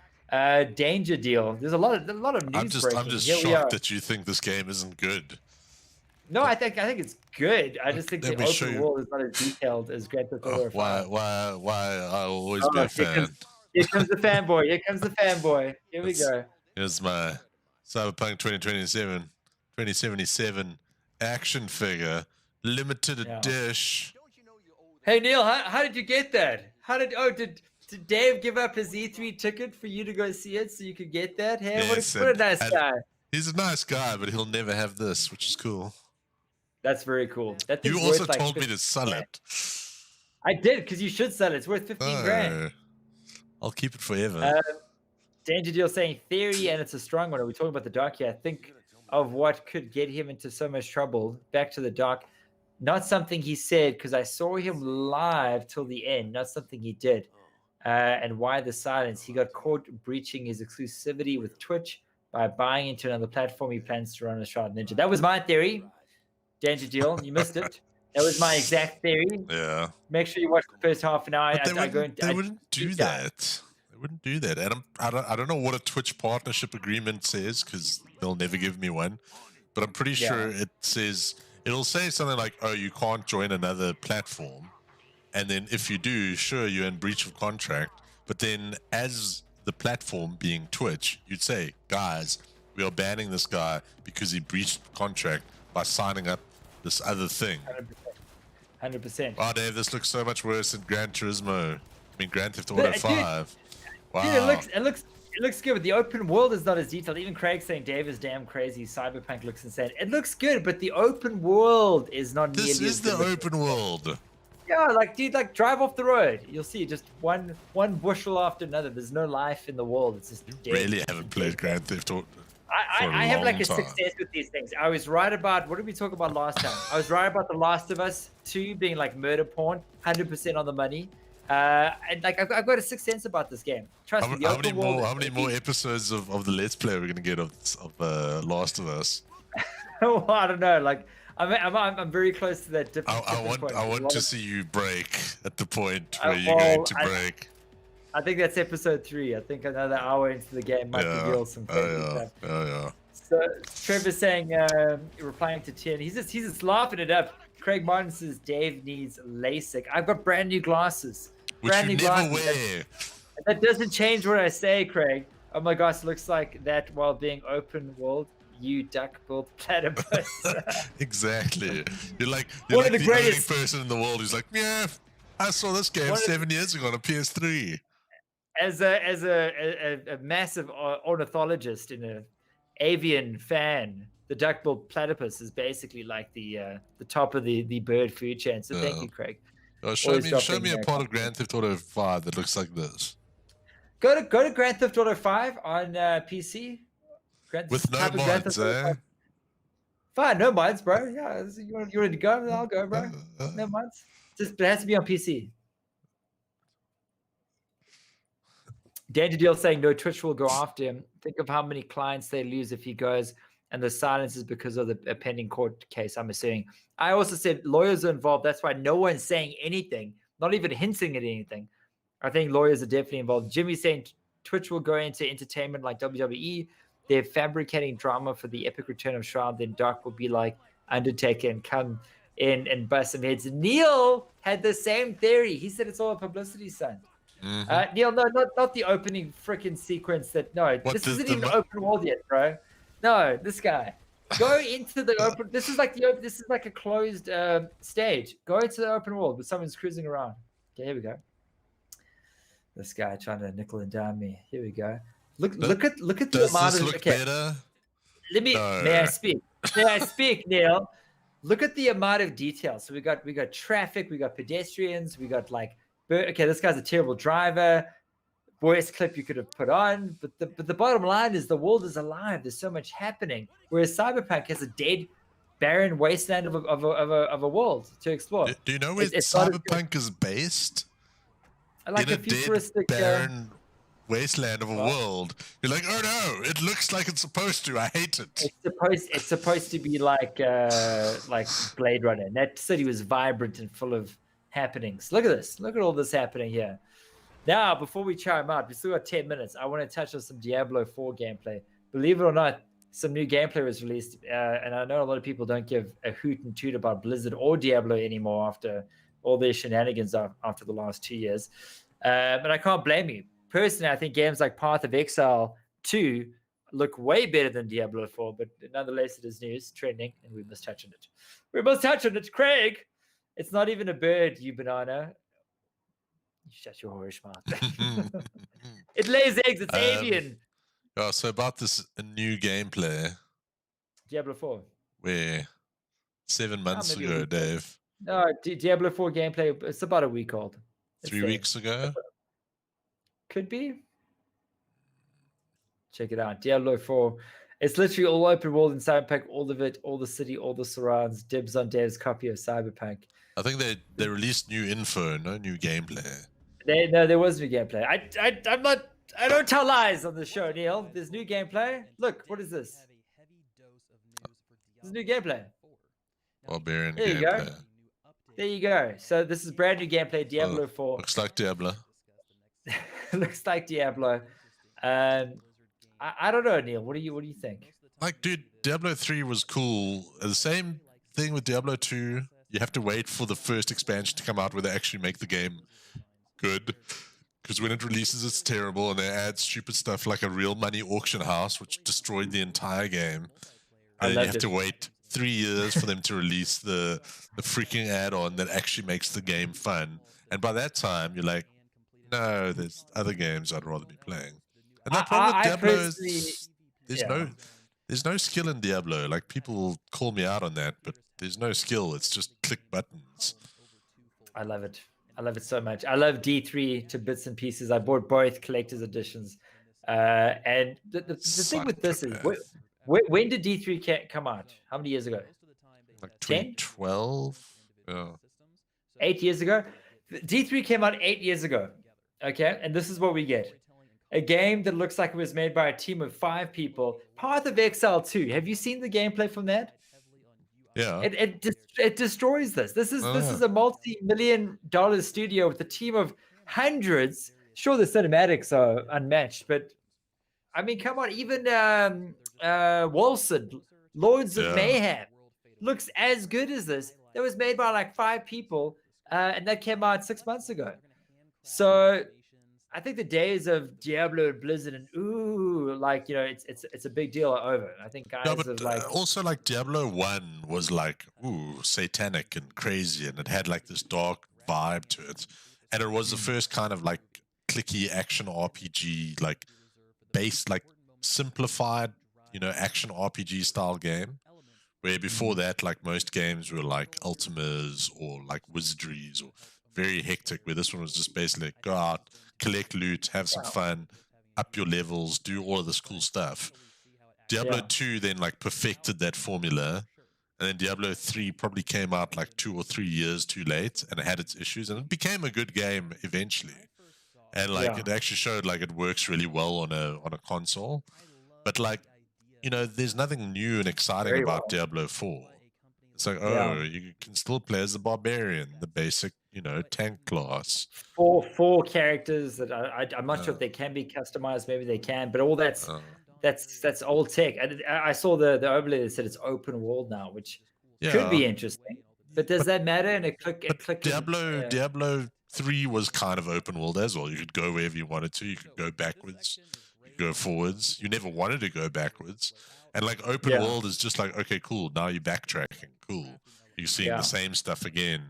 Danger Deal. There's a lot of news I'm just breaking. shocked that you think this game isn't good. No, I think it's good. I just think Let the me show open you. world is not as detailed as Grand Theft Auto 5. Why? I'll always be Oh, a fan. here comes the fanboy. Here comes the fanboy. Here we That's- go. Here's my Cyberpunk 2077 action figure, limited Yeah. edition. Hey Neil, how did you get that? Did Dave give up his E3 ticket for you to go see it so you could get that? Hey, Yes, what a nice and- guy. He's a nice guy, but he'll never have this, which is cool. That's very cool. That You thing's also worth, like, told me to 15 sell grand. it. I did, because you should sell it. It's worth 15 grand. No. I'll keep it forever. Danger Deal saying theory, and it's a strong one. Are we talking about the doc here? I think of what could get him into so much trouble. Back to the doc. Not something he said, because I saw him live till the end. Not something he did. And why the silence? He got caught breaching his exclusivity with Twitch by buying into another platform he plans to run a Shroud Ninja. That was my theory. Danger Deal, you missed it. That was my exact theory. Yeah. Make sure you watch the first half an hour. But they wouldn't do deep dive. that. They wouldn't do that. And I don't know what a Twitch partnership agreement says, because they'll never give me one. But I'm pretty sure it'll say something like, oh, you can't join another platform. And then if you do, sure, you're in breach of contract. But then as the platform being Twitch, you'd say, guys, we are banning this guy because he breached contract by signing up this other thing. 100%. Oh, Dave, this looks so much worse than Gran Turismo. I mean, Grand Theft But, Auto 5. Wow. Dude, it looks good, but the open world is not as detailed. Even Craig saying Dave is damn crazy. Cyberpunk looks insane. It looks good, but the open world is not nearly This is as the good. open world. Yeah, like, dude, like, drive off the road. You'll see just one bushel after another. There's no life in the world. It's just dead. Really haven't played Grand Theft Auto. I have like a long time. success with these things. I was right about, what did we talk about last time? I was right about The Last of Us 2 being like murder porn, 100% on the money. And like, I've got a sixth sense about this game. Trust me, the How open many world. more episodes of the Let's Play are we gonna get of Last of Us? Well, I don't know. Like, I'm very close to that different. I want to see you break at the point where you're well, going to break. I think that's episode 3. I think another hour into the game might reveal some crazy stuff. Yeah. So Trevor's saying, replying to Tien, he's just laughing it up. Craig Martin says Dave needs LASIK. I've got brand new glasses. Which Brand you new never glasses. wear. That doesn't change what I say, Craig. Oh my gosh, looks like that while being open world, you duck-billed platypus. Exactly. You're like One of the the greatest- only person in the world who's like, yeah, I saw this game 7 years ago on a PS3. As a massive ornithologist and a avian fan, the duck-billed platypus is basically like the top of the bird food chain. So thank you, Craig. Oh, show Always me dropping, a part of Grand Theft Auto 5 that looks like this. Go to Grand Theft Auto 5 on PC. With no type of Grand mods, Theft Auto eh? 5. Fine, no mods, bro. Yeah, you ready to go? I'll go, bro. No mods. Just it has to be on PC. Danger Deal saying no, Twitch will go after him. Think of how many clients they lose if he goes, and the silence is because of the pending court case, I'm assuming. I also said lawyers are involved. That's why no one's saying anything, not even hinting at anything. I think lawyers are definitely involved. Jimmy's saying Twitch will go into entertainment like WWE. They're fabricating drama for the epic return of Shroud. Then Doc will be like Undertaker and come in and bust some heads. Neil had the same theory. He said it's all a publicity stunt. Mm-hmm. Neil, no, not the opening freaking sequence. This isn't even open world yet, bro. No, this guy. Go into the open. This is like a closed stage. Go into the open world, but someone's cruising around. Okay, here we go. This guy trying to nickel and dime me. Here we go. Look at the Does amount this of. look Okay, better? may I speak? May I speak, Neil? Look at the amount of detail. So we got traffic, we got pedestrians, we got like. Okay, this guy's a terrible driver. Voice clip you could have put on, but the bottom line is the world is alive. There's so much happening. Whereas Cyberpunk has a dead, barren wasteland of a world to explore. Do you know where It's not as good. Cyberpunk is based? Like in a futuristic. dead, barren wasteland of a world. You're like, oh no, it looks like it's supposed to. I hate it. It's supposed to be like Blade Runner. And that city was vibrant and full of happenings. Look at this. Look at all this happening here. Now, before we chime out, we still got 10 minutes. I want to touch on some Diablo 4 gameplay. Believe it or not, some new gameplay was released, and I know a lot of people don't give a hoot and toot about Blizzard or Diablo anymore after all their shenanigans after the last 2 years. But I can't blame you. Personally, I think games like Path of Exile 2 look way better than Diablo 4, but nonetheless, it is news, trending, and we must touch on it. We must touch on it, Craig. It's not even a bird, you banana. You shut your whorish mouth. It lays eggs, it's avian. Yeah, so about this new gameplay Diablo 4. where 7 months maybe a ago, week Dave, No, Diablo 4 gameplay, it's about a week old. It's 3 there. weeks ago. Could be. Check it out. Diablo 4. It's literally all open world in Cyberpunk, all of it, all the city, all the surrounds, dibs on Dave's copy of Cyberpunk. I think they released new info, no new gameplay. No, there was new gameplay. I don't tell lies on the show, Neil. There's new gameplay. Look, what is this? This is new gameplay. Barbarian There you go. gameplay. There you go. So this is brand new gameplay, Diablo 4. Looks like Diablo. Looks like Diablo. I don't know, Neil. What do you think? Like, dude, Diablo 3 was cool. The same thing with Diablo 2. You have to wait for the first expansion to come out where they actually make the game good. Because when it releases, it's terrible, and they add stupid stuff like a real money auction house, which destroyed the entire game. And then you have to wait 3 years for them to release the freaking add-on that actually makes the game fun. And by that time, you're like, no, there's other games I'd rather be playing. And that problem with Diablo is there's no skill in Diablo. Like, people call me out on that, but there's no skill. It's just click buttons. I love it. I love it so much. I love D3 to bits and pieces. I bought both collector's editions. And the thing with this is, when did D3 come out? How many years ago? Like 2012? Yeah. 8 years ago? D3 came out 8 years ago. Okay? And this is what we get. A game that looks like it was made by a team of 5 people. Path of Exile 2. Have you seen the gameplay from that? Yeah. It destroys this. This is a multi-million-dollar studio with a team of hundreds. Sure, the cinematics are unmatched, but I mean, come on, even Wolcott, Lords of Mayhem, looks as good as this. That was made by like 5 people, and that came out 6 months ago. So I think the days of Diablo and Blizzard and it's a big deal are over. I think guys have also like Diablo 1 was like satanic and crazy, and it had like this dark vibe to it, and it was the first kind of like clicky action RPG, like based like simplified, action RPG style game. Where before that, like most games were like Ultimas or like Wizardries or very hectic. Where this one was just basically go out, collect loot, have some fun, up your levels, do all of this cool stuff. Diablo 2 then like perfected that formula, and then Diablo 3 probably came out like 2 or 3 years too late, and it had its issues, and it became a good game eventually. And like it actually showed like it works really well on a console. But like, there's nothing new and exciting about Diablo 4. It's like, you can still play as the barbarian, the basic, tank class. Four characters that I'm not sure if they can be customized. Maybe they can, but all that's old tech. I saw the overlay that said it's open world now, which could be interesting. But does that matter? And it click. Diablo 3 was kind of open world as well. You could go wherever you wanted to. You could go backwards. You could go forwards. You never wanted to go backwards. And like open world is just like, okay, cool. Now you're backtracking. Cool. You're seeing the same stuff again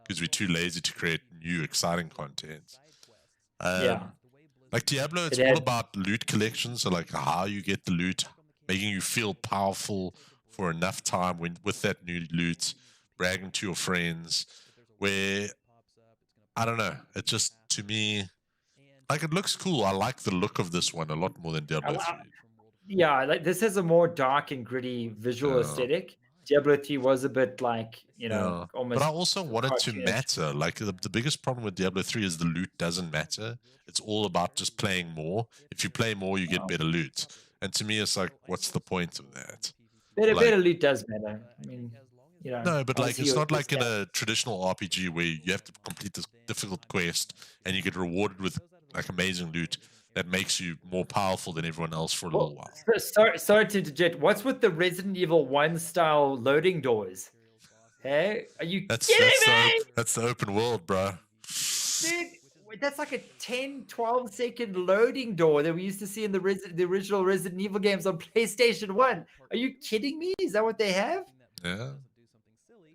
because we're too lazy to create new exciting content. Like Diablo, it's all about loot collection. So like how you get the loot, making you feel powerful for enough time with that new loot, bragging to your friends. Where I don't know, it just to me, like it looks cool. I like the look of this one a lot more than Diablo 3. Yeah, like this has a more dark and gritty visual aesthetic. Diablo 3 was a bit like, almost. But I also want it to matter. Like the biggest problem with Diablo 3 is the loot doesn't matter. It's all about just playing more. If you play more, you get better loot. And to me, it's like, what's the point of that? Better loot does matter. I mean, no, but like it's not like in a traditional RPG where you have to complete this difficult quest and you get rewarded with like amazing loot. that makes you more powerful than everyone else for a little while. Sorry to interject. What's with the Resident Evil 1 style loading doors? Hey, are you kidding me? That's the open world, bro. Dude, that's like a 10, 12 second loading door that we used to see in the original Resident Evil games on PlayStation 1. Are you kidding me? Is that what they have? Yeah.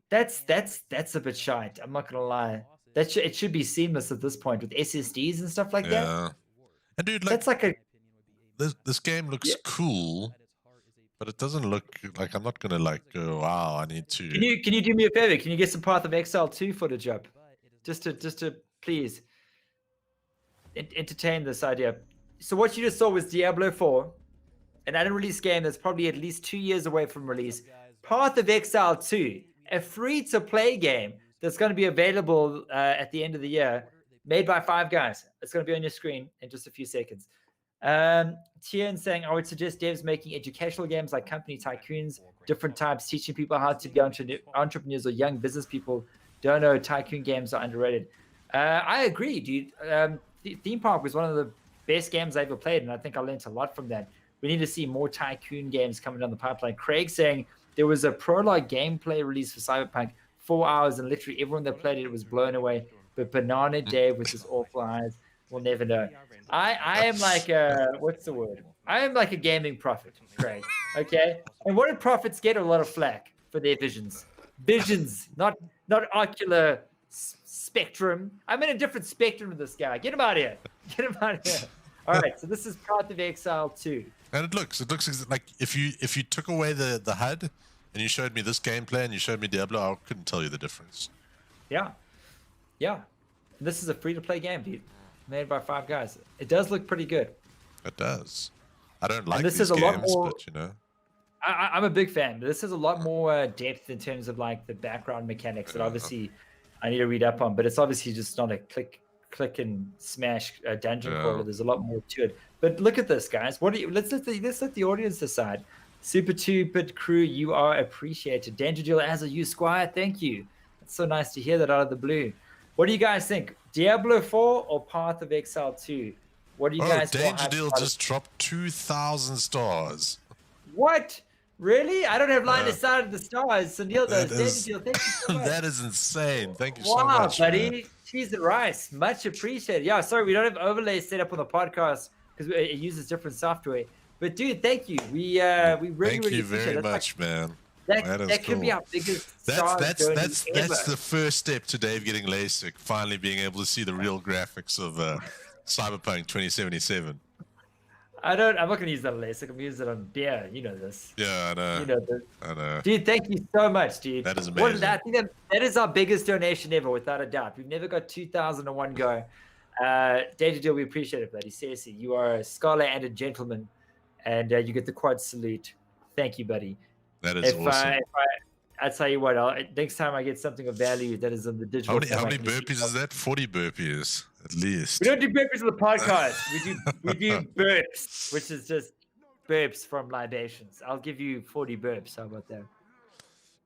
That's a bit shite. I'm not gonna lie. It should be seamless at this point with SSDs and stuff like that. Yeah. And dude, like, That's like a this game looks cool, but it doesn't look like I'm not gonna like go, wow, I need to. Can you do me a favor? Can you get some Path of Exile 2 footage up? Just to please entertain this idea. So what you just saw was Diablo 4, an unreleased game that's probably at least 2 years away from release. Path of Exile 2, a free-to-play game that's going to be available at the end of the year, made by 5 guys. It's going to be on your screen in just a few seconds. Tien saying, I would suggest devs making educational games like Company Tycoons, different types, teaching people how to be entrepreneurs or young business people. Don't know, Tycoon games are underrated. I agree, dude. Theme Park was one of the best games I ever played, and I think I learned a lot from that. We need to see more Tycoon games coming down the pipeline. Craig saying there was a prologue gameplay release for Cyberpunk, 4 hours, and literally everyone that played it was blown away. But Banana Dave with his awful eyes will never know. I am like what's the word? I am like a gaming prophet, Craig. Okay? And what do prophets get? A lot of flack for their visions. Visions, not ocular spectrum. I'm in a different spectrum with this guy. Get him out of here. Get him out of here. All right, so this is Path of Exile 2. And it looks like if you took away the HUD and you showed me this gameplay and you showed me Diablo, I couldn't tell you the difference. Yeah. This is a free-to-play game, dude. Made by 5 guys. It does look pretty good. It does. I don't like this these is a lot games, more, but you know. I'm a big fan. This has a lot more depth in terms of like the background mechanics that obviously I need to read up on. But it's obviously just not a click and smash dungeon crawler. There's a lot more to it. But look at this, guys. What do you? Let's let the audience decide. Super2bit crew, you are appreciated. Danger Deal as a you Squire, thank you. It's so nice to hear that out of the blue. What do you guys think? Diablo 4 or Path of Exile 2? What do you guys think? Danger Deal just dropped 2,000 stars. What? Really? I don't have line of sight of the stars. So Neil does. Danger Deal, thank you so much. That is insane. Thank you so Wow, much, buddy. man. Cheese and rice. Much appreciated. Yeah, sorry, we don't have overlays set up on the podcast because it uses different software. But dude, thank you. We really Thank you appreciate very it. much, man. That could be our biggest That's ever. the first step to Dave getting LASIK, finally being able to see the real graphics of Cyberpunk 2077. I'm not gonna use that on LASIK. I'm gonna use it on beer. You know this. Yeah, I know. You know this. I know. Dude, thank you so much, dude. That is amazing. I think that is our biggest donation ever, without a doubt. We've never got 2,000 in one go. Danger Deal, we appreciate it, buddy. Seriously, you are a scholar and a gentleman, and you get the quad salute. Thank you, buddy. That is awesome. I tell you what, next time I get something of value that is on the digital. How many burpees is that? 40 burpees, at least. We don't do burpees on the podcast. we do burps, which is just burps from libations. I'll give you 40 burps. How about that?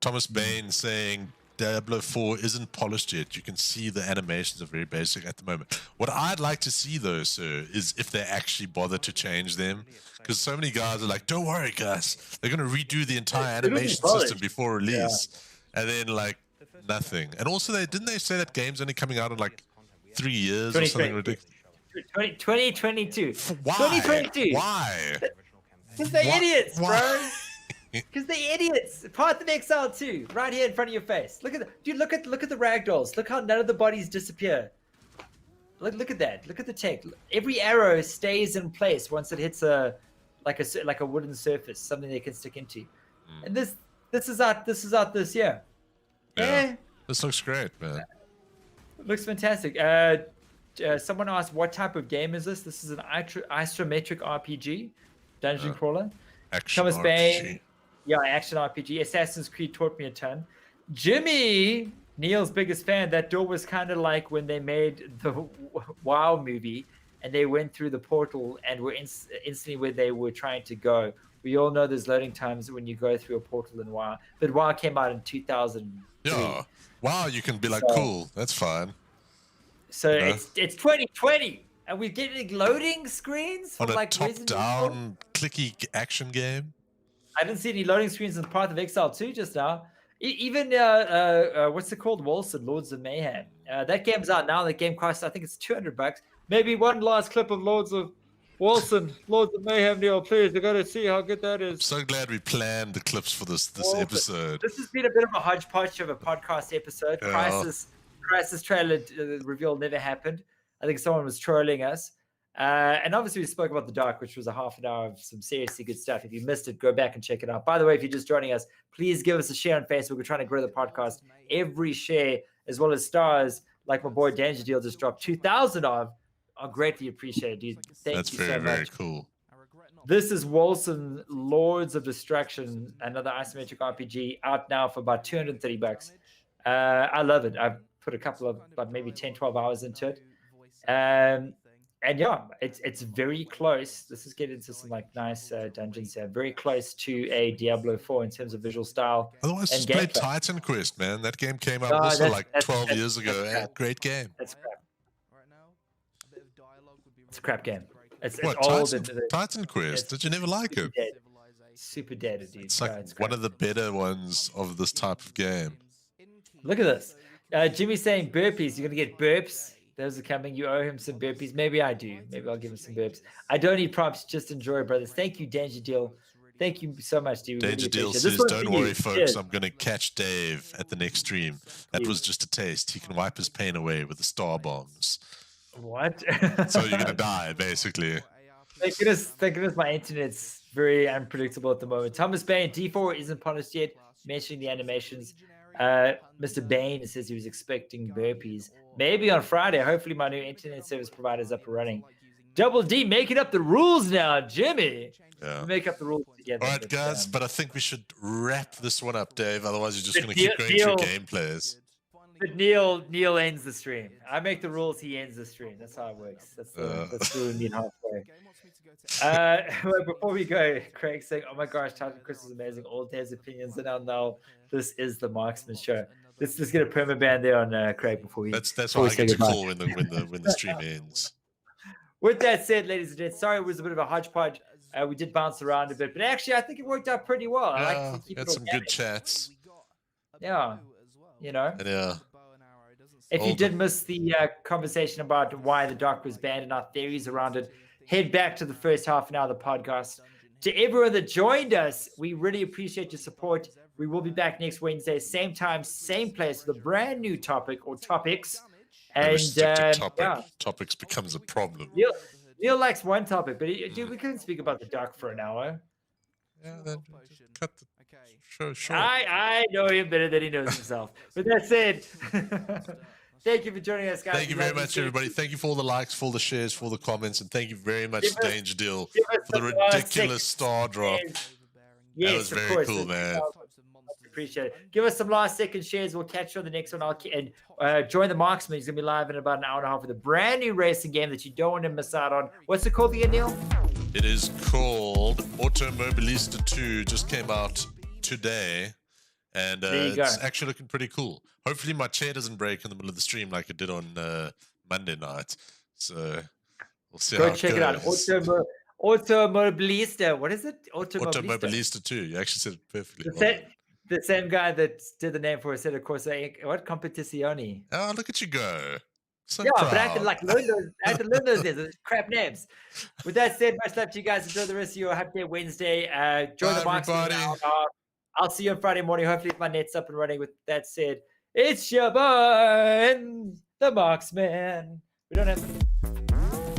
Thomas Bain saying Diablo 4 isn't polished yet. You can see the animations are very basic at the moment. What I'd like to see, though, sir, is if they actually bother to change them. Because so many guys are like, don't worry, guys. They're going to redo the entire animation system before release. Yeah. And then, like, nothing. And also, didn't they say that game's only coming out in, like, 3 years or something ridiculous? 2022. Why? 2022. Why? Because they're idiots, bro. Because they're idiots. Path of Exile 2, right here in front of your face. Look at look at the ragdolls. Look how none of the bodies disappear. Look at that. Look at the tech. Every arrow stays in place once it hits a wooden surface, something they can stick into. And this is out this year. Yeah. This looks great, man. Looks fantastic. Someone asked, what type of game is this? This is an isometric RPG, dungeon crawler. Action Thomas RPG. Bain. Yeah, action RPG. Assassin's Creed taught me a ton. Jimmy, Neil's biggest fan. That door was kind of like when they made the WoW movie and they went through the portal and were instantly where they were trying to go. We all know there's loading times when you go through a portal in WoW. But WoW came out in 2003. Yeah. Wow, you can be like, cool, that's fine. So it's 2020. And we're getting loading screens for On a like Resident Evil. top-down, clicky action game. I didn't see any loading screens in Path of Exile 2 just now. Even what's it called? Wilson, Lords of Mayhem. That game's out now. That game costs, I think it's $200. Maybe one last clip of Lords of Wilson, Lords of Mayhem, Neil. Please, I gotta see how good that is. So glad we planned the clips for this episode. This has been a bit of a hodgepodge of a podcast episode. Yeah. Crysis trailer reveal never happened. I think someone was trolling us. And obviously we spoke about The Dark, which was a half an hour of some seriously good stuff. If you missed it, go back and check it out. By the way, if you're just joining us, please give us a share on Facebook. We're trying to grow the podcast. Every share, as well as stars, like my boy Danger Deal just dropped 2,000 of, are greatly appreciated, dude. Thank you so much. Very cool. This is Wilson, Lords of Destruction, another isometric RPG, out now for about $230. I love it. I've put a couple of, like maybe 10, 12 hours into it. And yeah, it's very close. This is getting into some like nice dungeons here. Very close to a Diablo 4 in terms of visual style. Otherwise, and just play gameplay. Titan Quest, man. That game came out No, also that's- like that's- 12 that's- years ago. that's crap. Great game. It's crap. It's a crap game. It's What, old Titan, and Titan Quest? Did you never like it? dead. Super dead, dude. It's No, like it's one crap. of the better ones of this type of game. Look at this. Jimmy's saying burpees. You're going to get burps. Those are coming. You owe him some burpees. Maybe I do. Maybe I'll give him some burps. I don't need props. Just enjoy, brothers. Thank you, Danger Deal. Thank you so much, dude. We Danger really Deal appreciate it. says, This one's don't for you. worry, folks. Cheers. I'm going to catch Dave at the next stream. That was just a taste. He can wipe his pain away with the star bombs. What? So you're going to die, basically. Thank goodness my internet's very unpredictable at the moment. Thomas Bain, D4 isn't polished yet. Mentioning the animations. Mr. Bain says he was expecting burpees. Maybe on Friday. Hopefully my new internet service provider is up and running. Double D making up the rules now, Jimmy. Yeah. We make up the rules together. All right, but, guys, but I think we should wrap this one up, Dave. Otherwise, you're just But going to keep going Neil- through gameplays. But Neil ends the stream. I make the rules, he ends the stream. That's how it works. That's the meet halfway. Well, before we go, Craig saying, "Oh my gosh, Titan Chris is amazing. All Dave's opinions." And now, no, this is the Marksman Show. Let's just get a permaban there on Craig before we. That's before what we I get say to goodbye. call when the stream ends. With that said, ladies and gents, sorry it was a bit of a hodgepodge. We did bounce around a bit, but actually, I think it worked out pretty well. I Yeah, like to keep had it some good organic. chats. Yeah, you know. And yeah, If you All did miss the conversation about why the Dark was banned and our theories around it, head back to the first half an hour of the podcast. To everyone that joined us, we really appreciate your support. We will be back next Wednesday, same time, same place, with a brand new topic or topics. a And restricted topic. yeah, Topics becomes a problem. Neil likes one topic, but dude, we couldn't speak about the Dark for an hour. Yeah, then just cut the show short. I know him better than he knows himself. With that said, thank you for joining us, guys. Thank you We very love you. much, everybody. Thank you for all the likes, for all the shares, for all the comments, and thank you very much, Give us- Danger Deal, give us for the some last ridiculous six star drop. Yes, was of very course. cool, man. Appreciate it. Give us some last second shares. We'll catch you on the next one. And join the Marksman. He's gonna be live in about an hour and a half with a brand new racing game that you don't want to miss out on. What's it called again, Neil? It is called Automobilista 2. Just came out today, and There you it's go. actually looking pretty cool. Hopefully, my chair doesn't break in the middle of the stream like it did on Monday night. So we'll see Go how check it it out. goes. Automobilista. What is it? Automobilista 2. You actually said it perfectly. The same guy that did the name for it said, of course, what competizione? Oh, look at you go. So Yeah, proud. but I had to learn those. I had to learn those names. Those crap names. With that said, much love to you guys. Enjoy the rest of your Happy Day Wednesday. Join Bye, the Marksman. everybody. I'll see you on Friday morning. Hopefully, if my net's up and running. With that said, it's your boy, the Marksman. We don't have.